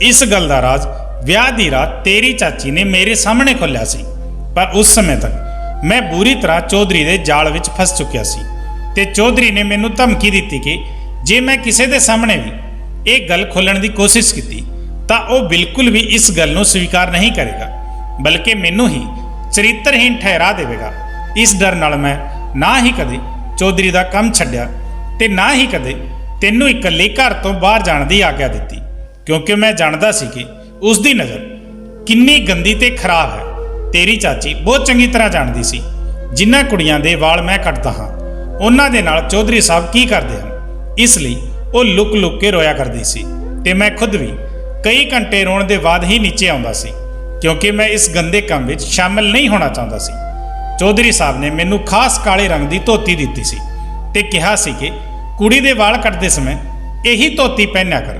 ਇਸ ਗੱਲ ਦਾ ਰਾਜ਼ ਵਿਆਹ ਦੀ ਰਾਤ ਤੇਰੀ ਚਾਚੀ ਨੇ ਮੇਰੇ ਸਾਹਮਣੇ ਖੋਲ੍ਹਿਆ ਸੀ ਪਰ ਉਸ ਸਮੇਂ ਤੱਕ ਮੈਂ ਬੁਰੀ ਤਰ੍ਹਾਂ ਚੌਧਰੀ ਦੇ ਜਾਲ ਵਿੱਚ ਫਸ ਚੁੱਕਿਆ ਸੀ ਤੇ ਚੌਧਰੀ ਨੇ ਮੈਨੂੰ ਧਮਕੀ ਦਿੱਤੀ ਕਿ ਜੇ ਮੈਂ ਕਿਸੇ ਦੇ ਸਾਹਮਣੇ ਵੀ ਇਹ ਗੱਲ ਖੋਲ੍ਹਣ ਦੀ ਕੋਸ਼ਿਸ਼ ਕੀਤੀ ਤਾਂ ਉਹ ਬਿਲਕੁਲ ਵੀ ਇਸ ਗੱਲ ਨੂੰ ਸਵੀਕਾਰ ਨਹੀਂ ਕਰੇਗਾ ਬਲਕਿ ਮੈਨੂੰ ਹੀ ਚਰਿੱਤਰਹੀਣ ਠਹਿਰਾ ਦੇਵੇਗਾ। ਇਸ ਡਰ ਨਾਲ ਮੈਂ ਨਾ ਹੀ ਕਦੇ ਚੌਧਰੀ ਦਾ ਕੰਮ ਛੱਡਿਆ ਤੇ ਨਾ ਹੀ ਕਦੇ ਤੈਨੂੰ ਇਕੱਲੇ ਘਰ ਤੋਂ ਬਾਹਰ ਜਾਣ ਦੀ ਆਗਿਆ ਦਿੱਤੀ ਕਿਉਂਕਿ ਮੈਂ ਜਾਣਦਾ ਸੀ ਕਿ ਉਸ ਦੀ ਨਜ਼ਰ ਕਿੰਨੀ ਗੰਦੀ ਤੇ ਖਰਾਬ ਹੈ। ਤੇਰੀ ਚਾਚੀ ਬਹੁਤ ਚੰਗੀ ਤਰ੍ਹਾਂ ਜਾਣਦੀ ਸੀ ਜਿਨ੍ਹਾਂ ਕੁੜੀਆਂ ਦੇ ਵਾਲ ਮੈਂ ਕੱਟਦਾ ਹਾਂ ਉਹਨਾਂ ਦੇ ਨਾਲ ਚੌਧਰੀ ਸਾਹਿਬ ਕੀ ਕਰਦੇ ਹਨ। ਇਸ ਲਈ ਉਹ ਲੁਕ ਕੇ ਰੋਇਆ ਕਰਦੀ ਸੀ ਤੇ ਮੈਂ ਖੁਦ ਵੀ ਕਈ ਘੰਟੇ ਰੋਣ ਦੇ ਬਾਅਦ ਹੀ ਨੀਚੇ ਆਉਂਦਾ ਸੀ ਕਿਉਂਕਿ ਮੈਂ ਇਸ ਗੰਦੇ ਕੰਮ ਵਿੱਚ ਸ਼ਾਮਲ ਨਹੀਂ ਹੋਣਾ ਚਾਹੁੰਦਾ ਸੀ। ਚੌਧਰੀ ਸਾਹਿਬ ਨੇ ਮੈਨੂੰ ਖਾਸ ਕਾਲੇ ਰੰਗ ਦੀ ਧੋਤੀ ਦਿੱਤੀ ਸੀ ਤੇ ਕਿਹਾ ਸੀ ਕਿ ਕੁੜੀ ਦੇ ਵਾਲ ਕੱਟਦੇ ਸਮੇਂ ਇਹੀ ਧੋਤੀ ਪਹਿਨਿਆ ਕਰ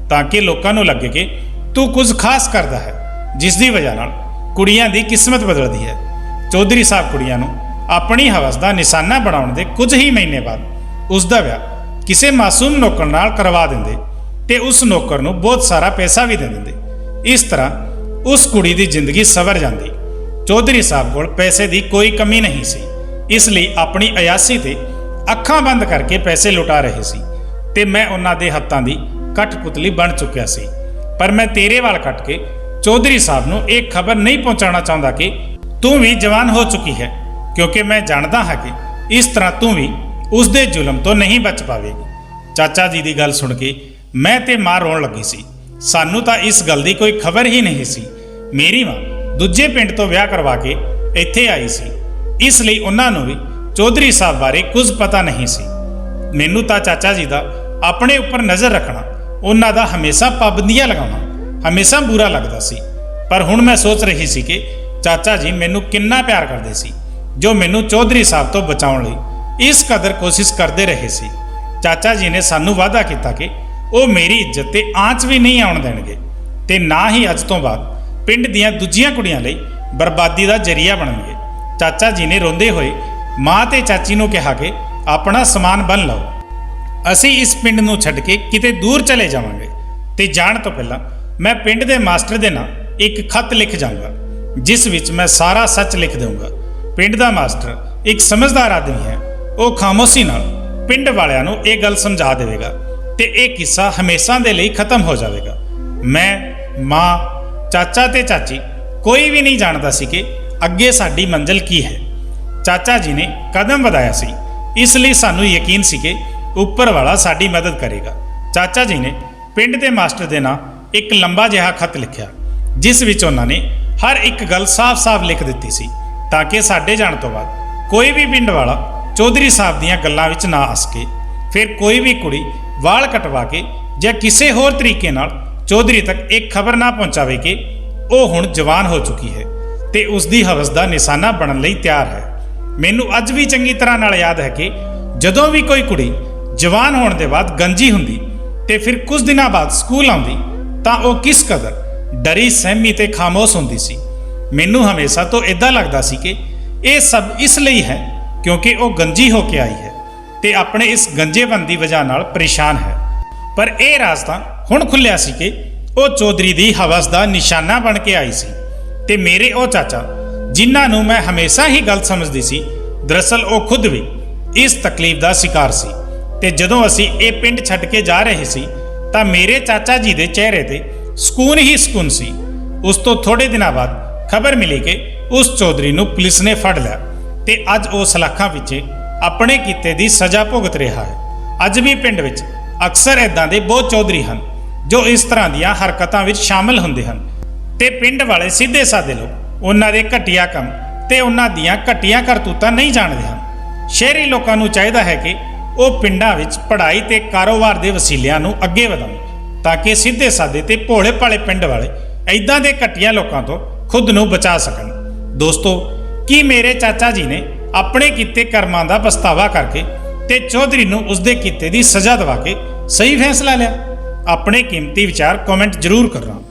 ਤਾਂ ਕਿ ਲੋਕਾਂ ਨੂੰ ਲੱਗੇ ਕਿ ਤੂੰ ਕੁਝ ਖਾਸ ਕਰਦਾ ਹੈ ਜਿਸ ਦੀ ਵਜ੍ਹਾ ਨਾਲ ਕੁੜੀਆਂ ਦੀ ਕਿਸਮਤ ਬਦਲਦੀ ਹੈ। ਚੌਧਰੀ ਸਾਹਿਬ ਕੁੜੀਆਂ ਨੂੰ ਆਪਣੀ ਹਵਸ ਦਾ ਨਿਸ਼ਾਨਾ ਬਣਾਉਣ ਦੇ ਕੁਝ ਹੀ ਮਹੀਨੇ ਬਾਅਦ ਉਸ ਦਾ ਵਿਆਹ ਕਿਸੇ ਮਾਸੂਮ ਨੌਕਰ ਨਾਲ ਕਰਵਾ ਦਿੰਦੇ ਤੇ ਉਸ ਨੌਕਰ ਨੂੰ ਬਹੁਤ ਸਾਰਾ ਪੈਸਾ ਵੀ ਦੇ ਦਿੰਦੇ। ਇਸ ਤਰ੍ਹਾਂ ਉਸ ਕੁੜੀ ਦੀ ਜ਼ਿੰਦਗੀ ਸਵਰ ਜਾਂਦੀ। ਚੌਧਰੀ ਸਾਹਿਬ ਕੋਲ ਪੈਸੇ ਦੀ ਕੋਈ ਕਮੀ ਨਹੀਂ ਸੀ ਇਸ ਲਈ ਆਪਣੀ ਅਯਾਸੀ ਤੇ ਅੱਖਾਂ ਬੰਦ ਕਰਕੇ ਪੈਸੇ ਲੁਟਾ ਰਹੇ ਸੀ ਤੇ ਮੈਂ ਉਹਨਾਂ ਦੇ ਹੱਥਾਂ ਦੀ ਕਠਪੁਤਲੀ ਬਣ ਚੁੱਕਿਆ ਸੀ। ਪਰ ਮੈਂ ਤੇਰੇ ਵਾਲ ਕੱਟ ਕੇ ਚੌਧਰੀ ਸਾਹਿਬ ਨੂੰ ਇਹ ਖਬਰ ਨਹੀਂ ਪਹੁੰਚਾਉਣਾ ਚਾਹੁੰਦਾ ਕਿ ਤੂੰ ਵੀ ਜਵਾਨ ਹੋ ਚੁੱਕੀ ਹੈ ਕਿਉਂਕਿ ਮੈਂ ਜਾਣਦਾ ਹਾਂ ਕਿ ਇਸ ਤਰ੍ਹਾਂ ਤੂੰ ਵੀ ਉਸ ਦੇ ਜ਼ੁਲਮ ਤੋਂ ਨਹੀਂ ਬਚ ਪਾਵੇਗੀ। ਚਾਚਾ ਜੀ ਦੀ ਗੱਲ ਸੁਣ ਕੇ ਮੈਂ ਤੇ ਮਾਂ ਰੋਣ ਲੱਗੀ ਸੀ। ਸਾਨੂੰ ਤਾਂ ਇਸ ਗੱਲ ਦੀ ਕੋਈ ਖਬਰ ਹੀ ਨਹੀਂ ਸੀ। ਮੇਰੀ ਮਾਂ ਦੂਜੇ ਪਿੰਡ ਤੋਂ ਵਿਆਹ ਕਰਵਾ ਕੇ ਇੱਥੇ ਆਈ ਸੀ ਇਸ ਲਈ ਉਹਨਾਂ ਨੂੰ ਵੀ ਚੌਧਰੀ ਸਾਹਿਬ ਬਾਰੇ ਕੁਝ ਪਤਾ ਨਹੀਂ ਸੀ। ਮੈਨੂੰ ਤਾਂ ਚਾਚਾ ਜੀ ਦਾ ਆਪਣੇ ਉੱਪਰ ਨਜ਼ਰ ਰੱਖਣਾ ਉਹਨਾਂ ਦਾ ਹਮੇਸ਼ਾ ਪਾਬੰਦੀਆਂ ਲਗਾਉਣਾ ਹਮੇਸ਼ਾ ਬੁਰਾ ਲੱਗਦਾ ਸੀ। ਪਰ ਹੁਣ ਮੈਂ ਸੋਚ ਰਹੀ ਸੀ ਕਿ ਚਾਚਾ ਜੀ ਮੈਨੂੰ ਕਿੰਨਾ ਪਿਆਰ ਕਰਦੇ ਸੀ ਜੋ ਮੈਨੂੰ ਚੌਧਰੀ ਸਾਹਿਬ ਤੋਂ ਬਚਾਉਣ ਲਈ ਇਸ ਕਦਰ ਕੋਸ਼ਿਸ਼ ਕਰਦੇ ਰਹੇ ਸੀ। ਚਾਚਾ ਜੀ ਨੇ ਸਾਨੂੰ ਵਾਅਦਾ ਕੀਤਾ ਕਿ ਉਹ ਮੇਰੀ ਇੱਜ਼ਤ ਤੇ ਆਂਚ ਵੀ ਨਹੀਂ ਆਉਣ ਦੇਣਗੇ ਤੇ ਨਾ ਹੀ ਅੱਜ ਤੋਂ ਬਾਅਦ ਪਿੰਡ ਦੀਆਂ ਦੂਜੀਆਂ ਕੁੜੀਆਂ ਲਈ ਬਰਬਾਦੀ ਦਾ ਜ਼ਰੀਆ ਬਣਨਗੇ। ਚਾਚਾ ਜੀ ਨੇ ਰੋਂਦੇ ਹੋਏ ਮਾਂ ਤੇ ਚਾਚੀ ਨੂੰ ਕਿਹਾ ਕਿ ਆਪਣਾ ਸਮਾਨ ਬੰਨ੍ਹ ਲਓ ਅਸੀਂ ਇਸ ਪਿੰਡ ਨੂੰ ਛੱਡ ਕੇ ਕਿਤੇ ਦੂਰ ਚਲੇ ਜਾਵਾਂਗੇ ਤੇ ਜਾਣ ਤੋਂ ਪਹਿਲਾਂ ਮੈਂ ਪਿੰਡ ਦੇ ਮਾਸਟਰ ਦੇ ਨਾਂ ਇੱਕ ਖੱਤ ਲਿਖ ਜਾਊਂਗਾ, ਜਿਸ ਵਿੱਚ ਮੈਂ ਸਾਰਾ ਸੱਚ ਲਿਖ ਦੇਵਾਂਗਾ। ਪਿੰਡ ਦਾ ਮਾਸਟਰ ਇੱਕ ਸਮਝਦਾਰ ਆਦਮੀ ਹੈ। ਉਹ ਖਾਮੋਸ਼ੀ ਨਾਲ ਪਿੰਡ ਵਾਲਿਆਂ ਨੂੰ ਇਹ ਗੱਲ ਸਮਝਾ ਦੇਵੇਗਾ ਤੇ ਇਹ ਕਿੱਸਾ ਹਮੇਸ਼ਾ ਦੇ ਲਈ ਖਤਮ ਹੋ ਜਾਵੇਗਾ। ਮੈਂ, ਮਾਂ, ਚਾਚਾ ਤੇ ਚਾਚੀ ਕੋਈ ਵੀ ਨਹੀਂ ਜਾਣਦਾ ਸੀ ਕਿ ਅੱਗੇ ਸਾਡੀ ਮੰਜ਼ਿਲ ਕੀ ਹੈ। ਚਾਚਾ ਜੀ ਨੇ ਕਦਮ ਵਧਾਇਆ ਸੀ, ਇਸ ਲਈ ਸਾਨੂੰ ਯਕੀਨ ਸੀ ਕਿ ਉੱਪਰ ਵਾਲਾ ਸਾਡੀ ਮਦਦ ਕਰੇਗਾ। ਚਾਚਾ ਜੀ ਨੇ ਪਿੰਡ ਦੇ ਮਾਸਟਰ ਦੇ ਨਾਂ ਇੱਕ ਲੰਬਾ ਜਿਹਾ ਖੱਤ ਲਿਖਿਆ, ਜਿਸ ਵਿੱਚ ਉਹਨਾਂ ਨੇ ਹਰ ਇੱਕ ਗੱਲ ਸਾਫ਼-ਸਾਫ਼ ਲਿਖ ਦਿੱਤੀ ਸੀ, ਤਾਂ ਕਿ ਸਾਡੇ ਜਾਣ ਤੋਂ ਬਾਅਦ ਕੋਈ ਵੀ ਪਿੰਡ ਵਾਲਾ ਚੌਧਰੀ ਸਾਹਿਬ ਦੀਆਂ ਗੱਲਾਂ ਵਿੱਚ ਨਾ ਆ ਸਕੇ। ਫਿਰ ਕੋਈ ਵੀ ਕੁੜੀ ਵਾਲ ਕਟਵਾ ਕੇ ਜਾਂ ਕਿਸੇ ਹੋਰ ਤਰੀਕੇ ਨਾਲ ਚੌਧਰੀ ਤੱਕ ਇੱਕ ਖਬਰ ਨਾ ਪਹੁੰਚਾਵੇ ਕਿ ਉਹ ਹੁਣ ਜਵਾਨ ਹੋ ਚੁੱਕੀ ਹੈ ਤੇ ਉਸ ਦੀ ਹਵਸ ਦਾ ਨਿਸ਼ਾਨਾ ਬਣਨ ਲਈ ਤਿਆਰ ਹੈ। ਮੈਨੂੰ ਅੱਜ ਵੀ ਚੰਗੀ ਤਰ੍ਹਾਂ ਨਾਲ ਯਾਦ ਹੈ ਕਿ ਜਦੋਂ ਵੀ ਕੋਈ ਕੁੜੀ ਜਵਾਨ ਹੋਣ ਦੇ ਬਾਅਦ ਗੰਜੀ ਹੁੰਦੀ ਤੇ ਫਿਰ ਕੁਝ ਦਿਨਾਂ ਬਾਅਦ ਸਕੂਲ ਆਉਂਦੀ ਤਾਂ ਉਹ ਕਿਸ ਕਦਰ ਡਰੀ, ਸਹਿਮੀ ਤੇ ਖਾਮੋਸ਼ ਹੁੰਦੀ ਸੀ। ਮੈਨੂੰ ਹਮੇਸ਼ਾ ਤੋਂ ਇਦਾਂ ਲੱਗਦਾ ਸੀ ਕਿ ਇਹ ਸਭ ਇਸ ਲਈ ਹੈ ਕਿਉਂਕਿ ਉਹ ਗੰਜੀ ਹੋ ਕੇ ਆਈ ਹੈ ਤੇ ਆਪਣੇ ਇਸ ਗੰਜੇਪਨ ਦੀ ਵਜ੍ਹਾ ਨਾਲ ਪਰੇਸ਼ਾਨ ਹੈ। ਪਰ ਇਹ ਰਾਜ਼ ਤਾਂ ਹੁਣ ਖੁੱਲਿਆ ਸੀ ਕਿ ਉਹ ਚੌਧਰੀ ਦੀ ਹਵਸ ਦਾ ਨਿਸ਼ਾਨਾ ਬਣ ਕੇ ਆਈ ਸੀ ਤੇ ਮੇਰੇ ਉਹ ਚਾਚਾ, ਜਿਨ੍ਹਾਂ ਨੂੰ ਮੈਂ ਹਮੇਸ਼ਾ ਹੀ ਗਲਤ ਸਮਝਦੀ ਸੀ, ਦਰਅਸਲ ਉਹ ਖੁਦ ਵੀ ਇਸ ਤਕਲੀਫ ਦਾ ਸ਼ਿਕਾਰ ਸੀ। ਤੇ ਜਦੋਂ ਅਸੀਂ ਇਹ ਪਿੰਡ ਛੱਡ ਕੇ ਜਾ ਰਹੇ ਸੀ ਤਾਂ ਮੇਰੇ ਚਾਚਾ ਜੀ ਦੇ ਚਿਹਰੇ ਤੇ ਸਕੂਨ ਹੀ ਸਕੂਨ ਸੀ। ਉਸ ਤੋਂ ਥੋੜੇ ਦਿਨਾਂ ਬਾਅਦ ਖਬਰ ਮਿਲੀ ਕਿ ਉਸ ਚੌਧਰੀ ਨੂੰ ਪੁਲਿਸ ਨੇ ਫੜ ਲਿਆ ਤੇ ਅੱਜ ਉਹ ਸਲਾਖਾਂ ਵਿੱਚ ਆਪਣੇ ਕੀਤੇ ਦੀ ਸਜ਼ਾ ਭੁਗਤ ਰਿਹਾ ਹੈ। ਅੱਜ ਵੀ ਪਿੰਡ ਵਿੱਚ ਅਕਸਰ ਇਦਾਂ ਦੇ ਬਹੁਤ ਚੌਧਰੀ ਹਨ ਜੋ ਇਸ ਤਰ੍ਹਾਂ ਦੀਆਂ ਹਰਕਤਾਂ ਵਿੱਚ ਸ਼ਾਮਲ ਹੁੰਦੇ ਹਨ ਤੇ ਪਿੰਡ ਵਾਲੇ ਸਿੱਧੇ ਸਾਦੇ ਲੋਕ ਉਹਨਾਂ ਦੇ ਘਟੀਆ ਕੰਮ ਤੇ ਉਹਨਾਂ ਦੀਆਂ ਘਟੀਆਂ ਕਰਤੂਤਾਂ ਨਹੀਂ ਜਾਣਦੇ ਹਨ। ਸ਼ਹਿਰੀ ਲੋਕਾਂ ਨੂੰ ਚਾਹੀਦਾ ਹੈ ਕਿ ਉਹ ਪਿੰਡਾਂ ਵਿੱਚ ਪੜ੍ਹਾਈ ਤੇ ਕਾਰੋਬਾਰ ਦੇ ਵਸੀਲਿਆਂ ਨੂੰ ਅੱਗੇ ਵਧਾਉਣ ਤਾਂ ਕਿ ਸਿੱਧੇ ਸਾਦੇ ਤੇ ਭੋਲੇ ਭਾਲੇ ਪਿੰਡ ਵਾਲੇ ਇਦਾਂ ਦੇ ਘਟੀਆ ਲੋਕਾਂ ਤੋਂ ਖੁਦ ਨੂੰ ਬਚਾ ਸਕਣ। ਦੋਸਤੋ, ਕੀ ਮੇਰੇ ਚਾਚਾ ਜੀ ਨੇ ਆਪਣੇ ਕੀਤੇ ਕਰਮਾਂ ਦਾ ਪਛਤਾਵਾ ਕਰਕੇ ਤੇ ਚੌਧਰੀ ਨੂੰ ਉਸਦੇ ਕੀਤੇ ਦੀ ਸਜ਼ਾ ਦਿਵਾ ਕੇ ਸਹੀ ਫੈਸਲਾ ਲਿਆ? ਆਪਣੇ ਕੀਮਤੀ ਵਿਚਾਰ ਕਮੈਂਟ ਜ਼ਰੂਰ ਕਰਨਾ।